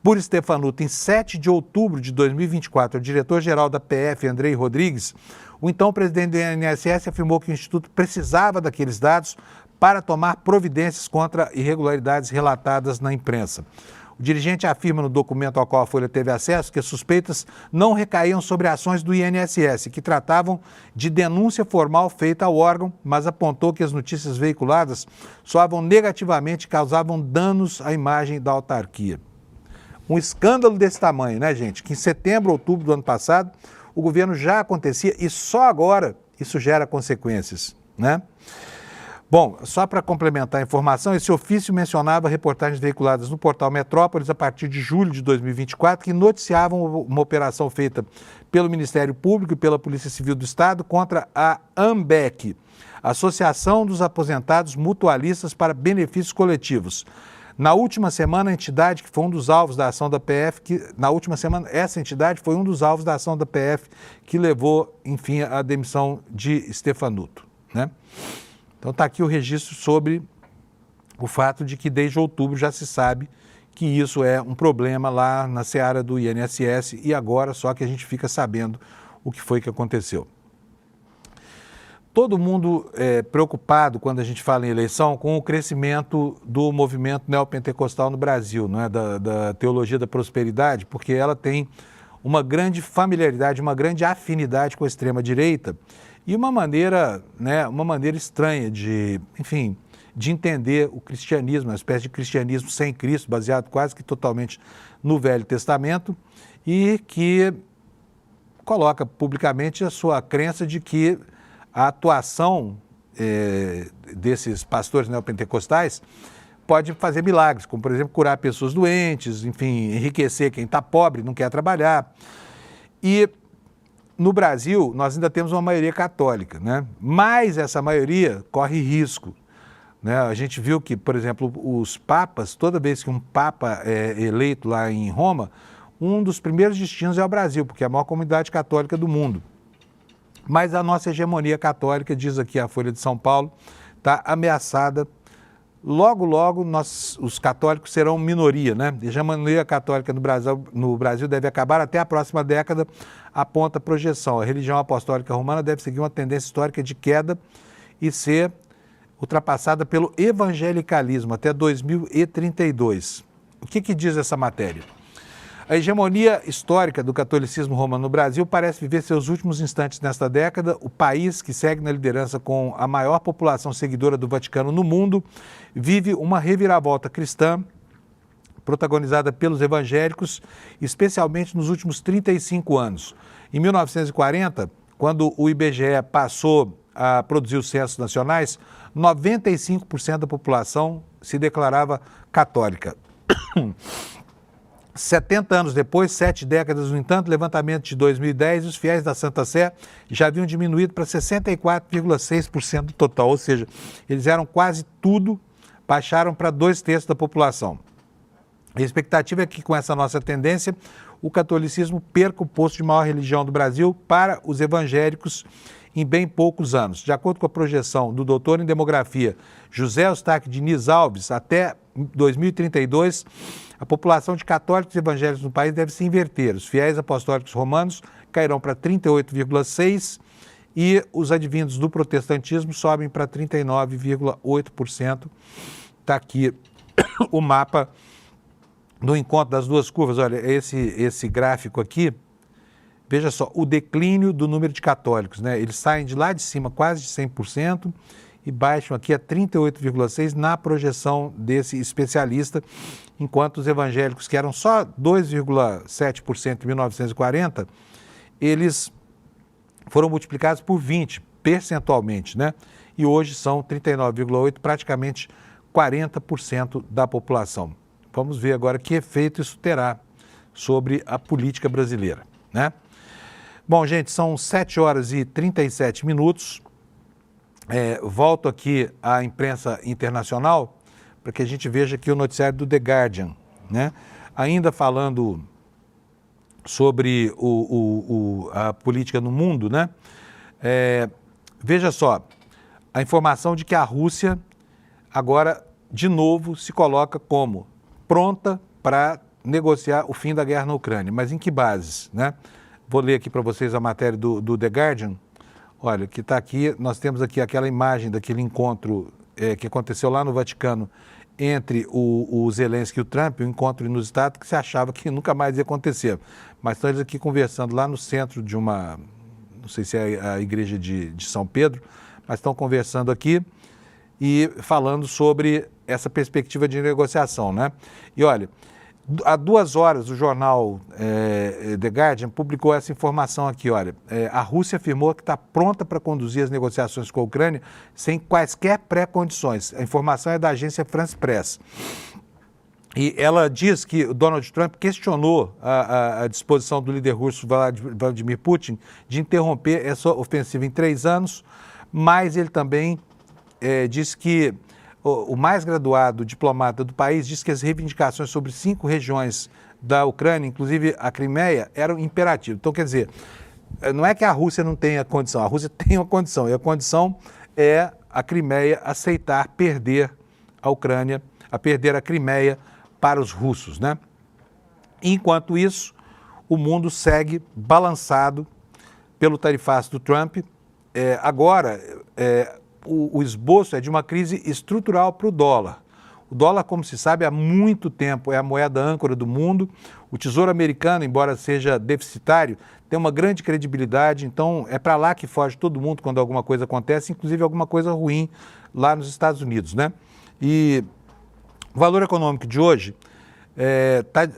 por Stefanuto em 7 de outubro de 2024 ao diretor-geral da PF, Andrei Rodrigues, o então presidente do INSS afirmou que o Instituto precisava daqueles dados para tomar providências contra irregularidades relatadas na imprensa. O dirigente afirma no documento ao qual a Folha teve acesso que as suspeitas não recaíam sobre ações do INSS, que tratavam de denúncia formal feita ao órgão, mas apontou que as notícias veiculadas soavam negativamente e causavam danos à imagem da autarquia. Um escândalo desse tamanho, né, gente? Que em setembro, outubro do ano passado, o governo já acontecia e só agora isso gera consequências, né? Bom, só para complementar a informação, esse ofício mencionava reportagens veiculadas no portal Metrópolis a partir de julho de 2024 que noticiavam uma operação feita pelo Ministério Público e pela Polícia Civil do Estado contra a AMBEC, Associação dos Aposentados Mutualistas para Benefícios Coletivos. Na última semana, a entidade que foi um dos alvos da ação da PF, essa entidade foi um dos alvos da ação da PF que levou, enfim, à demissão de Stefanuto, né? Então está aqui o registro sobre o fato de que desde outubro já se sabe que isso é um problema lá na seara do INSS e agora só que a gente fica sabendo o que foi que aconteceu. Todo mundo é preocupado quando a gente fala em eleição com o crescimento do movimento neopentecostal no Brasil, não é? Da teologia da prosperidade, porque ela tem uma grande familiaridade, uma grande afinidade com a extrema-direita e uma maneira estranha de, enfim, de entender o cristianismo, uma espécie de cristianismo sem Cristo, baseado quase que totalmente no Velho Testamento e que coloca publicamente a sua crença de que a atuação desses pastores neopentecostais pode fazer milagres, como, por exemplo, curar pessoas doentes, enfim, enriquecer quem está pobre, não quer trabalhar. E no Brasil, nós ainda temos uma maioria católica, né? Mas essa maioria corre risco, né? A gente viu que, por exemplo, os papas, toda vez que um papa é eleito lá em Roma, um dos primeiros destinos é o Brasil, porque é a maior comunidade católica do mundo. Mas a nossa hegemonia católica, diz aqui a Folha de São Paulo, está ameaçada. Logo, logo, os católicos serão minoria, né? A hegemonia católica no Brasil deve acabar até a próxima década. aponta a projeção. A religião apostólica romana deve seguir uma tendência histórica de queda e ser ultrapassada pelo evangelicalismo até 2032. O que diz essa matéria? A hegemonia histórica do catolicismo romano no Brasil parece viver seus últimos instantes nesta década. O país, que segue na liderança com a maior população seguidora do Vaticano no mundo, vive uma reviravolta cristã protagonizada pelos evangélicos, especialmente nos últimos 35 anos. Em 1940, quando o IBGE passou a produzir os censos nacionais, 95% da população se declarava católica. 70 anos depois, 7 décadas, no entanto, levantamento de 2010, os fiéis da Santa Sé já haviam diminuído para 64,6% do total, ou seja, eles eram quase tudo, baixaram para 2/3 da população. A expectativa é que, com essa nossa tendência, o catolicismo perca o posto de maior religião do Brasil para os evangélicos em bem poucos anos. De acordo com a projeção do doutor em demografia José Eustáquio Diniz Alves, até 2032, a população de católicos e evangélicos no país deve se inverter. Os fiéis apostólicos romanos cairão para 38,6% e os advindos do protestantismo sobem para 39,8%. Está aqui o mapa do encontro das duas curvas. Olha, esse gráfico aqui, veja só, o declínio do número de católicos, né? Eles saem de lá de cima quase de 100% e baixam aqui a 38,6% na projeção desse especialista, enquanto os evangélicos, que eram só 2,7% em 1940, eles foram multiplicados por 20 percentualmente, né? E hoje são 39,8%, praticamente 40% da população. Vamos ver agora que efeito isso terá sobre a política brasileira, né? Bom, gente, são 7h37. Volto aqui à imprensa internacional para que a gente veja aqui o noticiário do The Guardian, né? Ainda falando sobre a política no mundo, né? Veja só, a informação de que a Rússia agora, de novo, se coloca como pronta para negociar o fim da guerra na Ucrânia. Mas em que bases, né? Vou ler aqui para vocês a matéria do The Guardian. Olha, que está aqui, nós temos aqui aquela imagem daquele encontro que aconteceu lá no Vaticano entre o Zelensky e o Trump, um encontro inusitado que se achava que nunca mais ia acontecer. Mas estão eles aqui conversando lá no centro de uma, não sei se é a igreja de São Pedro, mas estão conversando aqui e falando sobre essa perspectiva de negociação, né? E olha, há 2 horas o jornal The Guardian publicou essa informação aqui, olha, a Rússia afirmou que está pronta para conduzir as negociações com a Ucrânia sem quaisquer pré-condições. A informação é da agência France Press. E ela diz que o Donald Trump questionou a disposição do líder russo Vladimir Putin de interromper essa ofensiva em 3 anos, mas ele também disse que o mais graduado diplomata do país diz que as reivindicações sobre 5 regiões da Ucrânia, inclusive a Crimeia, eram imperativas. Então, quer dizer, não é que a Rússia não tenha condição, a Rússia tem uma condição, e a condição é a Crimeia aceitar perder a Ucrânia, a perder a Crimeia para os russos, né? Enquanto isso, o mundo segue balançado pelo tarifaço do Trump. Agora, o esboço é de uma crise estrutural para o dólar. O dólar, como se sabe, há muito tempo é a moeda âncora do mundo. O Tesouro americano, embora seja deficitário, tem uma grande credibilidade, então é para lá que foge todo mundo quando alguma coisa acontece, inclusive alguma coisa ruim lá nos Estados Unidos, né? E o valor econômico de hoje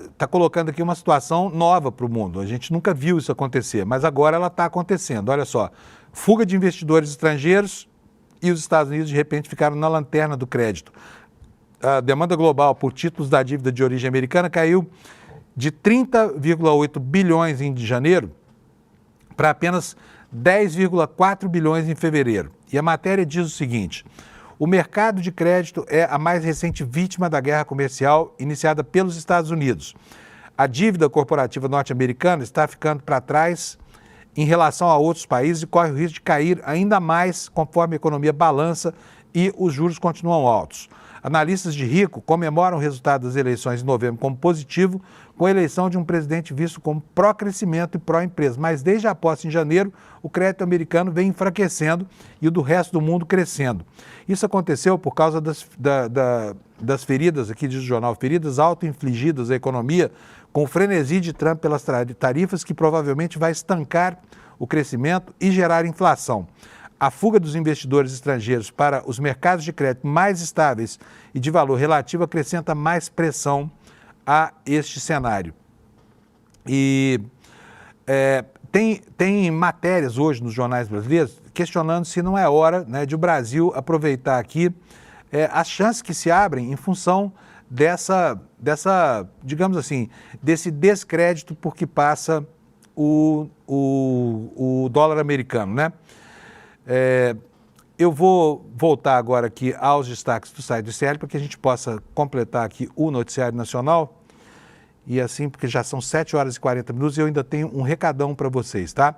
está colocando aqui uma situação nova para o mundo. A gente nunca viu isso acontecer, mas agora ela está acontecendo. Olha só, fuga de investidores estrangeiros, e os Estados Unidos, de repente, ficaram na lanterna do crédito. A demanda global por títulos da dívida de origem americana caiu de 30,8 bilhões em janeiro para apenas 10,4 bilhões em fevereiro. E a matéria diz o seguinte: o mercado de crédito é a mais recente vítima da guerra comercial iniciada pelos Estados Unidos. A dívida corporativa norte-americana está ficando para trás em relação a outros países e corre o risco de cair ainda mais conforme a economia balança e os juros continuam altos. Analistas de Rico comemoram o resultado das eleições em novembro como positivo, com a eleição de um presidente visto como pró-crescimento e pró-empresa. Mas desde a posse em janeiro, o crédito americano vem enfraquecendo e o do resto do mundo crescendo. Isso aconteceu por causa das feridas, aqui diz o jornal, feridas auto-infligidas à economia, com o frenesi de Trump pelas tarifas que provavelmente vai estancar o crescimento e gerar inflação. A fuga dos investidores estrangeiros para os mercados de crédito mais estáveis e de valor relativo acrescenta mais pressão a este cenário. E tem matérias hoje nos jornais brasileiros questionando se não é hora, né, de o Brasil aproveitar aqui as chances que se abrem em função dessa, digamos assim, desse descrédito por que passa o dólar americano, né? Eu vou voltar agora aqui aos destaques do site do ICL para que a gente possa completar aqui o noticiário nacional. E assim, porque já são 7 horas e 40 minutos e eu ainda tenho um recadão para vocês, tá?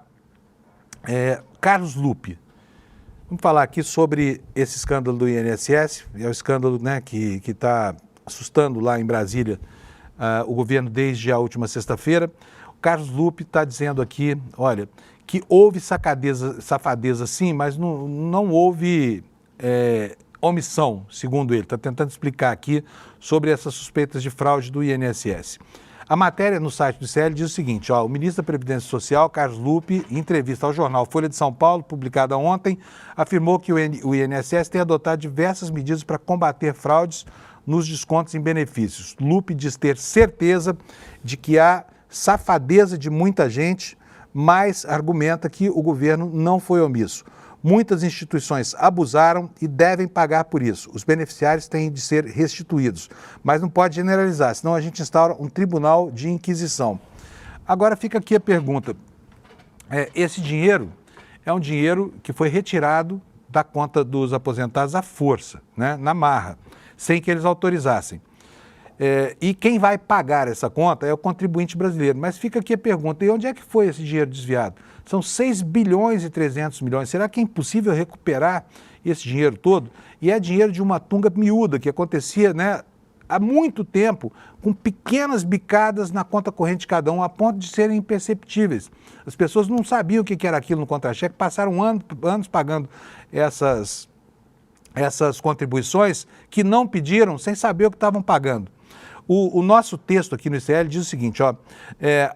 Carlos Lupe. Vamos falar aqui sobre esse escândalo do INSS, é o escândalo, né, que está assustando lá em Brasília o governo desde a última sexta-feira. O Carlos Lupe está dizendo aqui, olha, que houve safadeza sim, mas não houve omissão, segundo ele. Está tentando explicar aqui sobre essas suspeitas de fraude do INSS. A matéria no site do ICL diz o seguinte, o ministro da Previdência Social, Carlos Lupe, em entrevista ao jornal Folha de São Paulo, publicada ontem, afirmou que o INSS tem adotado diversas medidas para combater fraudes nos descontos em benefícios. Lupe diz ter certeza de que há safadeza de muita gente, mas argumenta que o governo não foi omisso. Muitas instituições abusaram e devem pagar por isso. Os beneficiários têm de ser restituídos, mas não pode generalizar, senão a gente instaura um tribunal de inquisição. Agora fica aqui a pergunta, esse dinheiro é um dinheiro que foi retirado da conta dos aposentados à força, né, na marra, sem que eles autorizassem. E quem vai pagar essa conta é o contribuinte brasileiro. Mas fica aqui a pergunta, e onde é que foi esse dinheiro desviado? São 6 bilhões e 300 milhões. Será que é impossível recuperar esse dinheiro todo? E é dinheiro de uma tunga miúda que acontecia, né, há muito tempo, com pequenas bicadas na conta corrente de cada um, a ponto de serem imperceptíveis. As pessoas não sabiam o que era aquilo no contra-cheque, passaram anos pagando essas contribuições que não pediram sem saber o que estavam pagando. O nosso texto aqui no ICL diz o seguinte,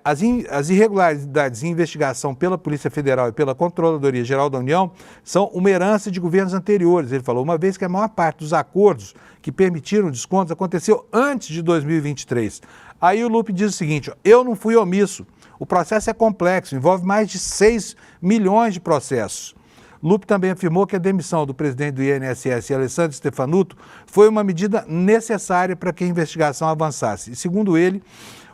as irregularidades em investigação pela Polícia Federal e pela Controladoria Geral da União são uma herança de governos anteriores. Ele falou, uma vez que a maior parte dos acordos que permitiram descontos aconteceu antes de 2023. Aí o Lupe diz o seguinte, eu não fui omisso, o processo é complexo, envolve mais de 6 milhões de processos. Lupe também afirmou que a demissão do presidente do INSS, Alessandro Stefanuto, foi uma medida necessária para que a investigação avançasse. E, segundo ele,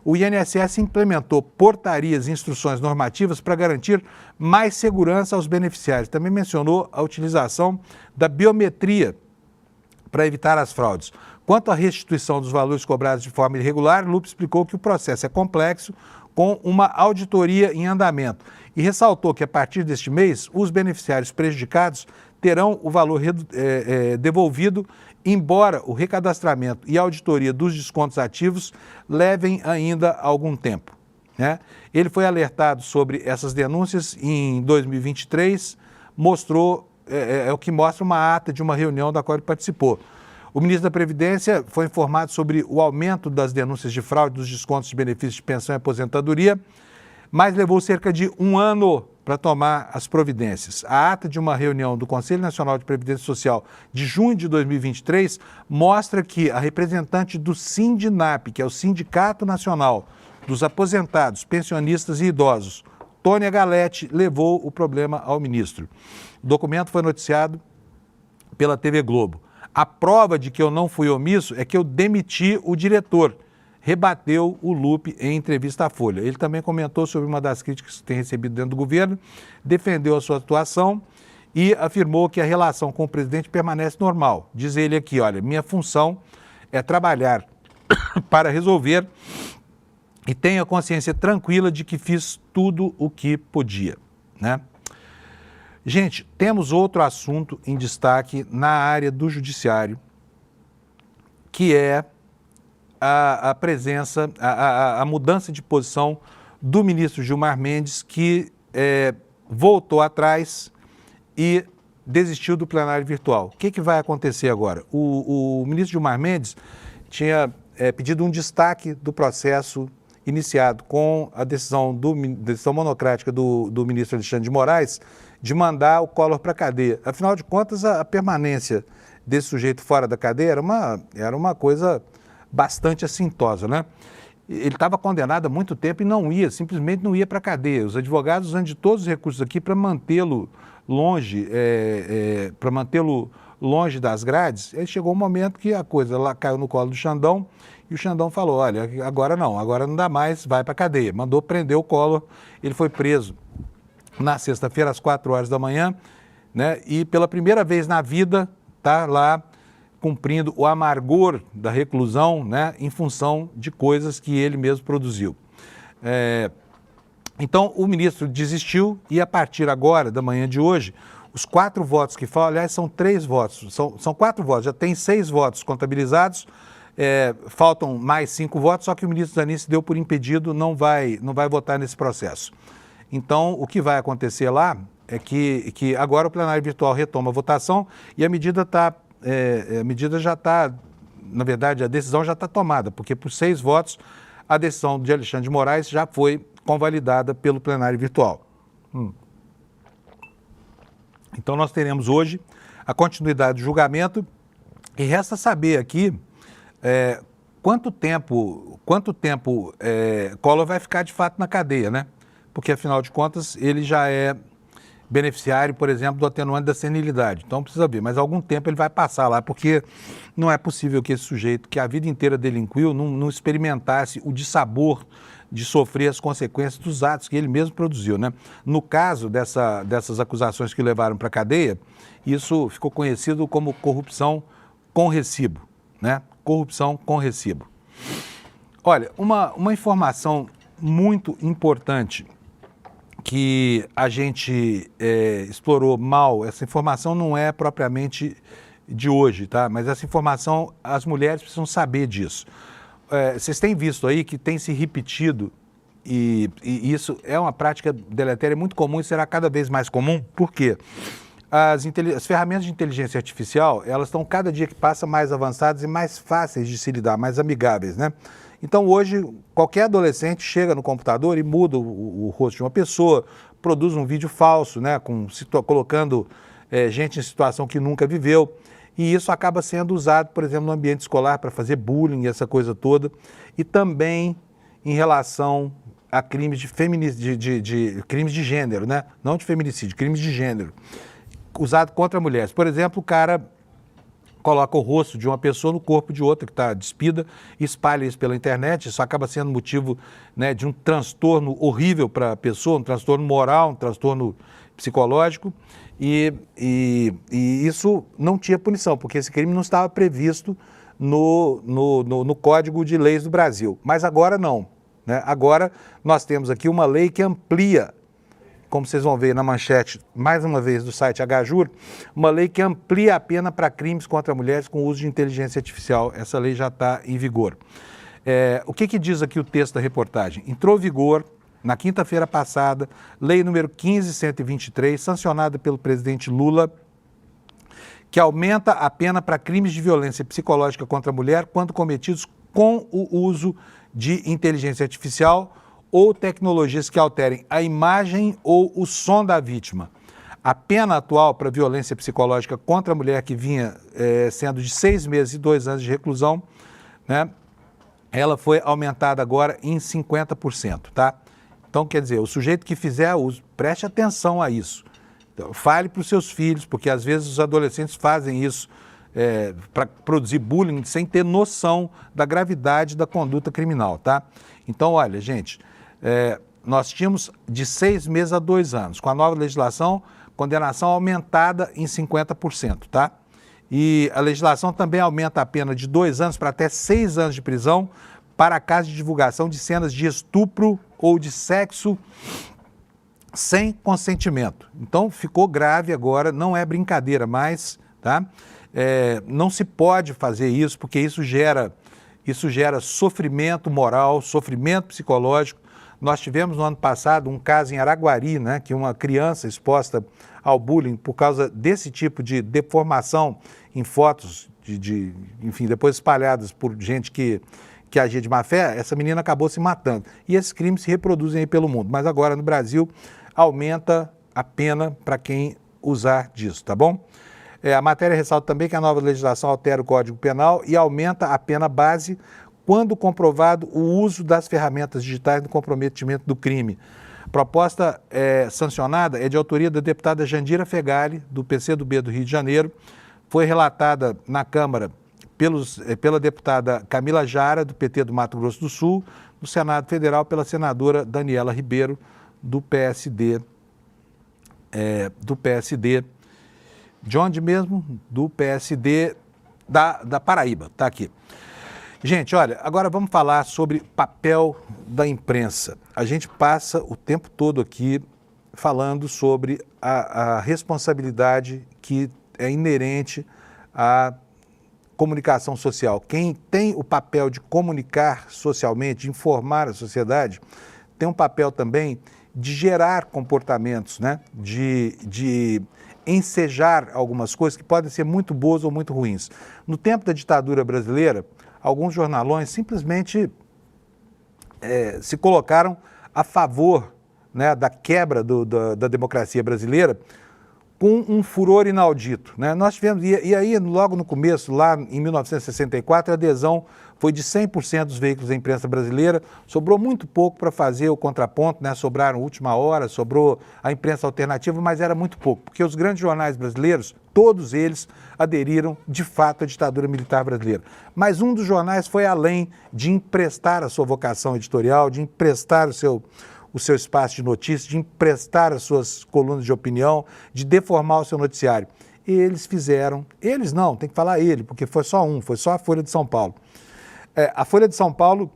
o INSS implementou portarias e instruções normativas para garantir mais segurança aos beneficiários. Também mencionou a utilização da biometria para evitar as fraudes. Quanto à restituição dos valores cobrados de forma irregular, Lupe explicou que o processo é complexo, com uma auditoria em andamento. E ressaltou que, a partir deste mês, os beneficiários prejudicados terão o valor devolvido, embora o recadastramento e a auditoria dos descontos ativos levem ainda algum tempo, né? Ele foi alertado sobre essas denúncias em 2023, mostrou, o que mostra uma ata de uma reunião da qual ele participou. O ministro da Previdência foi informado sobre o aumento das denúncias de fraude dos descontos de benefícios de pensão e aposentadoria, mas levou cerca de 1 ano para tomar as providências. A ata de uma reunião do Conselho Nacional de Previdência Social de junho de 2023 mostra que a representante do Sindinap, que é o Sindicato Nacional dos Aposentados, Pensionistas e Idosos, Tônia Galete, levou o problema ao ministro. O documento foi noticiado pela TV Globo. A prova de que eu não fui omisso é que eu demiti o diretor, rebateu o Lupe em entrevista à Folha. Ele também comentou sobre uma das críticas que tem recebido dentro do governo, defendeu a sua atuação e afirmou que a relação com o presidente permanece normal. Diz ele aqui, olha, minha função é trabalhar para resolver e tenho a consciência tranquila de que fiz tudo o que podia, né? Gente, temos outro assunto em destaque na área do judiciário, que é a presença, a mudança de posição do ministro Gilmar Mendes, que voltou atrás e desistiu do plenário virtual. O que vai acontecer agora? O ministro Gilmar Mendes tinha pedido um destaque do processo iniciado com a decisão monocrática do ministro Alexandre de Moraes de mandar o Collor para a cadeia. Afinal de contas, a permanência desse sujeito fora da cadeia era uma coisa bastante assintosa, né? Ele estava condenado há muito tempo e simplesmente não ia para a cadeia. Os advogados usando de todos os recursos aqui para mantê-lo longe, longe das grades. Aí chegou um momento que a coisa lá caiu no colo do Xandão e o Xandão falou, olha, agora não dá mais, vai para a cadeia. Mandou prender o Collor, ele foi preso na sexta-feira às 4 horas da manhã, né? E pela primeira vez na vida está lá cumprindo o amargor da reclusão, né, em função de coisas que ele mesmo produziu. Então, o ministro desistiu e, a partir agora, da manhã de hoje, os 4 votos que falam, aliás, são 3 votos, são 4 votos, já tem 6 votos contabilizados, faltam mais 5 votos, só que o ministro Zanin deu por impedido, não vai votar nesse processo. Então, o que vai acontecer lá é que agora o plenário virtual retoma a votação e a medida já está, na verdade, a decisão já está tomada, porque por 6 votos a decisão de Alexandre de Moraes já foi convalidada pelo plenário virtual. Então nós teremos hoje a continuidade do julgamento e resta saber aqui quanto tempo Collor vai ficar de fato na cadeia, né? Porque afinal de contas ele já é beneficiário, por exemplo, do atenuante da senilidade. Então precisa ver, mas algum tempo ele vai passar lá, porque não é possível que esse sujeito, que a vida inteira delinquiu, não experimentasse o dissabor de sofrer as consequências dos atos que ele mesmo produziu, né? No caso dessas acusações que o levaram para a cadeia, isso ficou conhecido como corrupção com recibo, né? Corrupção com recibo. Olha, uma informação muito importante que a gente explorou mal, essa informação não é propriamente de hoje, tá? Mas essa informação, as mulheres precisam saber disso. Vocês têm visto aí que tem se repetido, e isso é uma prática deletéria muito comum e será cada vez mais comum, por quê? As ferramentas de inteligência artificial, elas estão cada dia que passa mais avançadas e mais fáceis de se lidar, mais amigáveis, né? Então hoje qualquer adolescente chega no computador e muda o rosto de uma pessoa, produz um vídeo falso, né, colocando gente em situação que nunca viveu, e isso acaba sendo usado, por exemplo, no ambiente escolar para fazer bullying, essa coisa toda, e também em relação a crimes de crimes de gênero, né? Não de feminicídio, crimes de gênero, usado contra mulheres. Por exemplo, o cara coloca o rosto de uma pessoa no corpo de outra que está despida, espalha isso pela internet, isso acaba sendo motivo, né, de um transtorno horrível para a pessoa, um transtorno moral, um transtorno psicológico, e isso não tinha punição, porque esse crime não estava previsto no Código de Leis do Brasil. Mas agora não, né? Agora nós temos aqui uma lei que amplia, como vocês vão ver na manchete, mais uma vez, do site HJUR, uma lei que amplia a pena para crimes contra mulheres com uso de inteligência artificial. Essa lei já está em vigor. O que diz aqui o texto da reportagem? Entrou em vigor, na quinta-feira passada, lei número 15.123, sancionada pelo presidente Lula, que aumenta a pena para crimes de violência psicológica contra a mulher quando cometidos com o uso de inteligência artificial ou tecnologias que alterem a imagem ou o som da vítima. A pena atual para violência psicológica contra a mulher, que vinha sendo de 6 meses e 2 anos de reclusão, né, ela foi aumentada agora em 50%, tá? Então, quer dizer, o sujeito que fizer uso, preste atenção a isso. Então, fale para os seus filhos, porque às vezes os adolescentes fazem isso para produzir bullying sem ter noção da gravidade da conduta criminal, tá? Então, olha, gente, nós tínhamos de 6 meses a 2 anos. Com a nova legislação, condenação aumentada em 50%, tá? E a legislação também aumenta a pena de 2 anos para até 6 anos de prisão para casos de divulgação de cenas de estupro ou de sexo sem consentimento. Então, ficou grave agora, não é brincadeira mais, tá? Não se pode fazer isso, porque isso gera sofrimento moral, sofrimento psicológico. Nós tivemos no ano passado um caso em Araguari, né, que uma criança exposta ao bullying por causa desse tipo de deformação em fotos, enfim, depois espalhadas por gente que agia de má fé, essa menina acabou se matando. E esses crimes se reproduzem aí pelo mundo. Mas agora no Brasil aumenta a pena para quem usar disso, tá bom? A matéria ressalta também que a nova legislação altera o Código Penal e aumenta a pena base quando comprovado o uso das ferramentas digitais no comprometimento do crime. A proposta sancionada é de autoria da deputada Jandira Fegali, do PCdoB do Rio de Janeiro, foi relatada na Câmara pela deputada Camila Jara, do PT do Mato Grosso do Sul, no Senado Federal pela senadora Daniela Ribeiro, do PSD. De onde mesmo? Do PSD da Paraíba, está aqui. Gente, olha, agora vamos falar sobre papel da imprensa. A gente passa o tempo todo aqui falando sobre a responsabilidade que é inerente à comunicação social. Quem tem o papel de comunicar socialmente, de informar a sociedade, tem um papel também de gerar comportamentos, né? de ensejar algumas coisas que podem ser muito boas ou muito ruins. No tempo da ditadura brasileira, alguns jornalões simplesmente se colocaram a favor, né, da quebra da democracia brasileira com um furor inaudito, né? Nós tivemos, e aí logo no começo, lá em 1964, a adesão foi de 100% dos veículos da imprensa brasileira, sobrou muito pouco para fazer o contraponto, né? Sobraram última hora, sobrou a imprensa alternativa, mas era muito pouco, porque os grandes jornais brasileiros, todos eles aderiram de fato à ditadura militar brasileira. Mas um dos jornais foi além de emprestar a sua vocação editorial, de emprestar o seu espaço de notícias, de emprestar as suas colunas de opinião, de deformar o seu noticiário. Eles fizeram, eles não, tem que falar ele, porque foi só a Folha de São Paulo. A Folha de São Paulo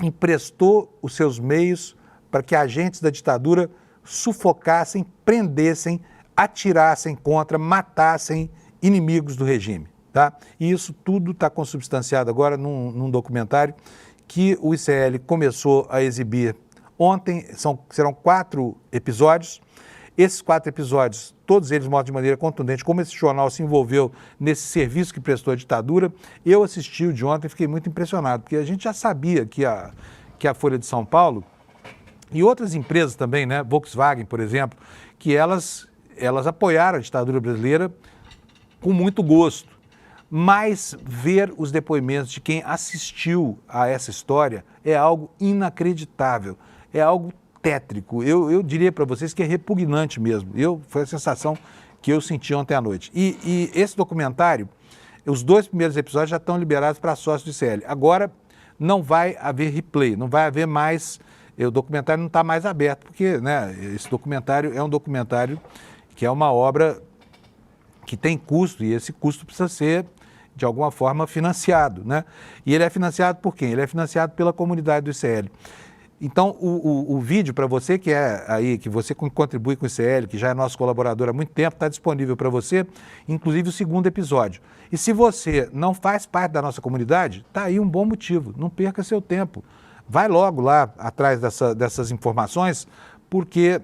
emprestou os seus meios para que agentes da ditadura sufocassem, prendessem, atirassem contra, matassem inimigos do regime. Tá? E isso tudo está consubstanciado agora num documentário que o ICL começou a exibir ontem. Serão 4 episódios. Esses 4 episódios, todos eles mostram de maneira contundente como esse jornal se envolveu nesse serviço que prestou à ditadura. Eu assisti o de ontem e fiquei muito impressionado, porque a gente já sabia que a Folha de São Paulo e outras empresas também, né, Volkswagen, por exemplo, que elas apoiaram a ditadura brasileira com muito gosto. Mas ver os depoimentos de quem assistiu a essa história é algo inacreditável, é algo tétrico. Eu diria para vocês que é repugnante mesmo. Foi a sensação que eu senti ontem à noite. E esse documentário, os 2 primeiros episódios já estão liberados para sócios do ICL. Agora não vai haver replay, não vai haver mais, o documentário não está mais aberto, porque, né, esse documentário é um documentário que é uma obra que tem custo, e esse custo precisa ser, de alguma forma, financiado, né? E ele é financiado por quem? Ele é financiado pela comunidade do ICL. Então, o vídeo, para você que você contribui com o ICL, que já é nosso colaborador há muito tempo, está disponível para você, inclusive o 2º episódio. E se você não faz parte da nossa comunidade, está aí um bom motivo, não perca seu tempo. Vai logo lá atrás dessas informações, porque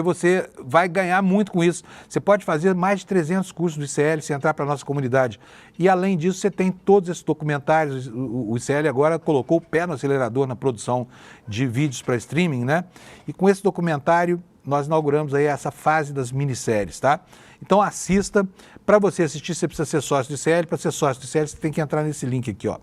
você vai ganhar muito com isso. Você pode fazer mais de 300 cursos do ICL se entrar para a nossa comunidade. E, além disso, você tem todos esses documentários. O ICL agora colocou o pé no acelerador na produção de vídeos para streaming, né? E com esse documentário, nós inauguramos aí essa fase das minisséries, tá? Então, assista. Para você assistir, você precisa ser sócio do ICL. Para ser sócio do ICL, você tem que entrar nesse link aqui, ó.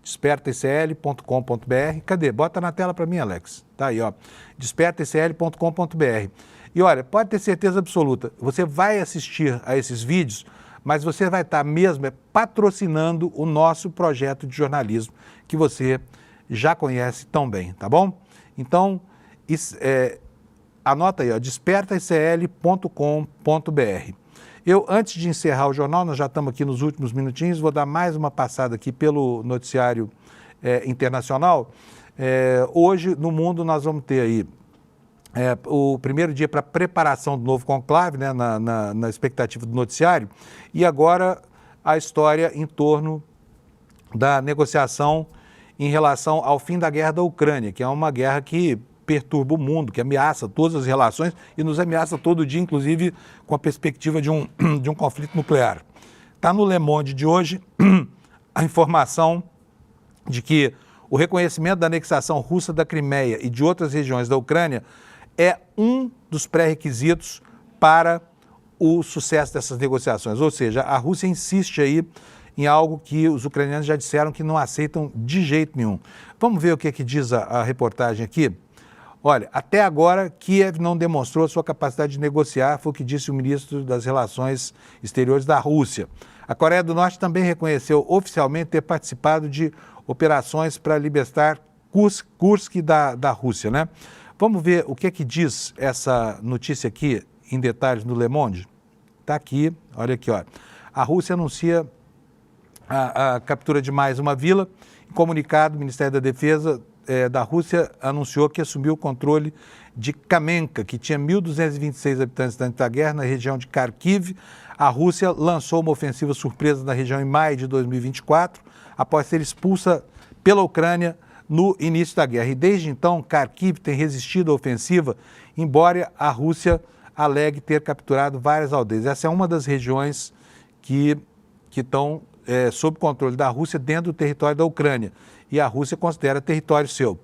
despertaicl.com.br. Cadê? Bota na tela para mim, Alex. Tá aí, ó. despertaicl.com.br. E olha, pode ter certeza absoluta, você vai assistir a esses vídeos, mas você vai estar mesmo patrocinando o nosso projeto de jornalismo, que você já conhece tão bem, tá bom? Então, anota aí, ó, despertaicl.com.br. Antes de encerrar o jornal, nós já estamos aqui nos últimos minutinhos, vou dar mais uma passada aqui pelo noticiário internacional. Hoje, no mundo, nós vamos ter aí o primeiro dia para preparação do novo conclave, né, na expectativa do noticiário, e agora a história em torno da negociação em relação ao fim da guerra da Ucrânia, que é uma guerra que perturba o mundo, que ameaça todas as relações e nos ameaça todo dia, inclusive com a perspectiva de um conflito nuclear. Está no Le Monde de hoje a informação de que o reconhecimento da anexação russa da Crimeia e de outras regiões da Ucrânia é um dos pré-requisitos para o sucesso dessas negociações. Ou seja, a Rússia insiste aí em algo que os ucranianos já disseram que não aceitam de jeito nenhum. Vamos ver o que diz a reportagem aqui? Olha, até agora, Kiev não demonstrou a sua capacidade de negociar, foi o que disse o ministro das Relações Exteriores da Rússia. A Coreia do Norte também reconheceu oficialmente ter participado de operações para libertar Kursk da Rússia, né? Vamos ver o que diz essa notícia aqui em detalhes no Le Monde? Está aqui, olha aqui, ó. A Rússia anuncia a captura de mais uma vila. Em comunicado, o Ministério da Defesa da Rússia anunciou que assumiu o controle de Kamenka, que tinha 1.226 habitantes antes da guerra, na região de Kharkiv. A Rússia lançou uma ofensiva surpresa na região em maio de 2024, após ser expulsa pela Ucrânia no início da guerra. E desde então, Kharkiv tem resistido à ofensiva, embora a Rússia alegue ter capturado várias aldeias. Essa é uma das regiões que estão sob controle da Rússia dentro do território da Ucrânia. E a Rússia considera território seu.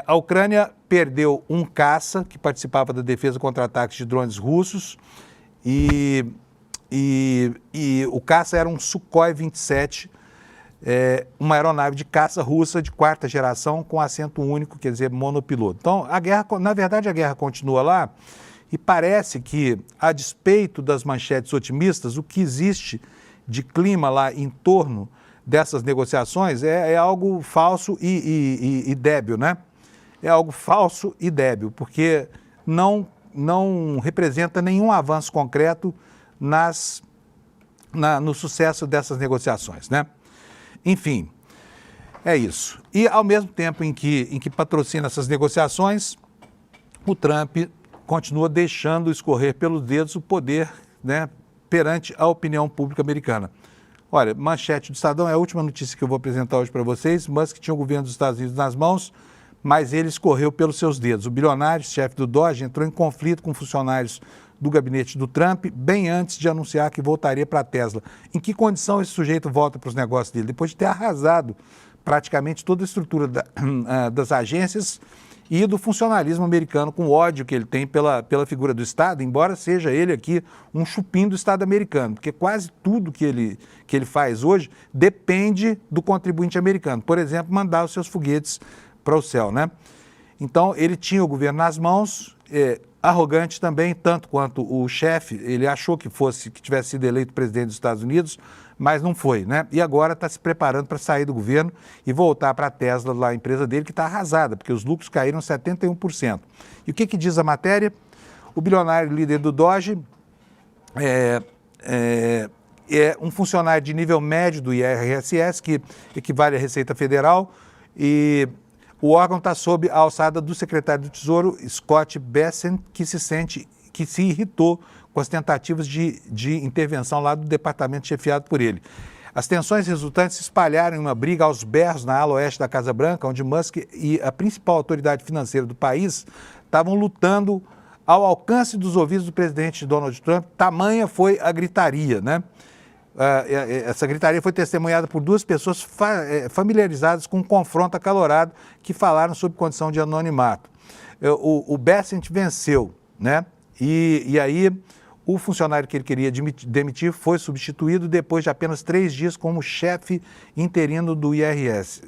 A Ucrânia perdeu um caça que participava da defesa contra ataques de drones russos e o caça era um Sukhoi 27, uma aeronave de caça russa de quarta geração com assento único, quer dizer, monopiloto. Então, na verdade, a guerra continua lá e parece que, a despeito das manchetes otimistas, o que existe de clima lá em torno dessas negociações é algo falso e débil, né? É algo falso e débil, porque não representa nenhum avanço concreto no sucesso dessas negociações, né? Enfim, é isso. E ao mesmo tempo em que patrocina essas negociações, o Trump continua deixando escorrer pelos dedos o poder, né, perante a opinião pública americana. Olha, manchete do Estadão é a última notícia que eu vou apresentar hoje para vocês. Musk tinha o governo dos Estados Unidos nas mãos, mas ele escorreu pelos seus dedos. O bilionário, chefe do Doge, entrou em conflito com funcionários do gabinete do Trump, bem antes de anunciar que voltaria para a Tesla. Em que condição esse sujeito volta para os negócios dele? Depois de ter arrasado praticamente toda a estrutura das agências e do funcionalismo americano, com o ódio que ele tem pela figura do Estado, embora seja ele aqui um chupim do Estado americano, porque quase tudo que ele faz hoje depende do contribuinte americano. Por exemplo, mandar os seus foguetes para o céu, né? Então, ele tinha o governo nas mãos, arrogante também, tanto quanto o chefe. Ele achou que tivesse sido eleito presidente dos Estados Unidos, mas não foi, né? E agora está se preparando para sair do governo e voltar para a Tesla, lá a empresa dele, que está arrasada, porque os lucros caíram 71%. E o que diz a matéria? O bilionário líder do Doge é um funcionário de nível médio do IRSS, que equivale à Receita Federal, e o órgão está sob a alçada do secretário do Tesouro, Scott Bessent, que se irritou com as tentativas de intervenção lá do departamento chefiado por ele. As tensões resultantes se espalharam em uma briga aos berros na ala oeste da Casa Branca, onde Musk e a principal autoridade financeira do país estavam lutando ao alcance dos ouvidos do presidente Donald Trump. Tamanha foi a gritaria, né? Essa gritaria foi testemunhada por duas pessoas familiarizadas com um confronto acalorado que falaram sob condição de anonimato. O Bessent venceu, né? E aí o funcionário que ele queria demitir foi substituído depois de apenas 3 dias como chefe interino do IRS.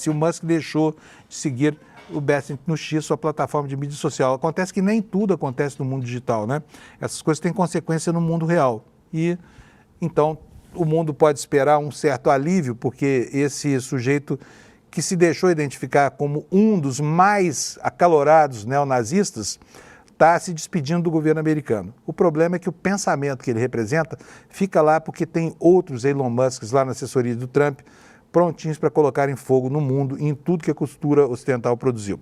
E o Musk deixou de seguir o Bessent no X, sua plataforma de mídia social. Acontece que nem tudo acontece no mundo digital, né? Essas coisas têm consequência no mundo real. E então o mundo pode esperar um certo alívio, porque esse sujeito que se deixou identificar como um dos mais acalorados neonazistas está se despedindo do governo americano. O problema é que o pensamento que ele representa fica lá porque tem outros Elon Musks lá na assessoria do Trump prontinhos para colocar em fogo no mundo e em tudo que a costura ocidental produziu.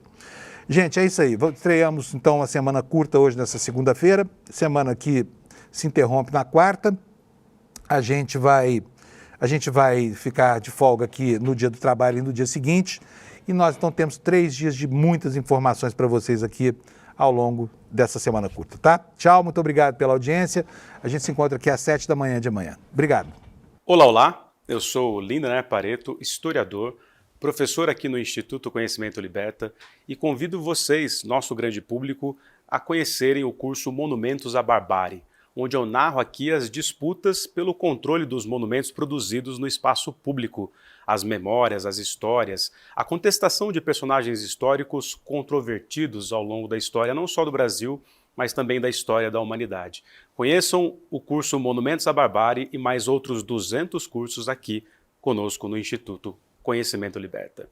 Gente, é isso aí. Estreamos, então, uma semana curta hoje, nessa segunda-feira. Semana que se interrompe na quarta. A gente vai ficar de folga aqui no dia do trabalho e no dia seguinte. E nós, então, temos 3 dias de muitas informações para vocês aqui ao longo dessa semana curta, tá? Tchau, muito obrigado pela audiência. A gente se encontra aqui às 7 da manhã de amanhã. Obrigado. Olá, olá. Eu sou Lindener Pareto, historiador, professor aqui no Instituto Conhecimento Liberta e convido vocês, nosso grande público, a conhecerem o curso Monumentos à Barbárie, onde eu narro aqui as disputas pelo controle dos monumentos produzidos no espaço público, as memórias, as histórias, a contestação de personagens históricos controvertidos ao longo da história, não só do Brasil, mas também da história da humanidade. Conheçam o curso Monumentos à Barbárie e mais outros 200 cursos aqui conosco no Instituto Conhecimento Liberta.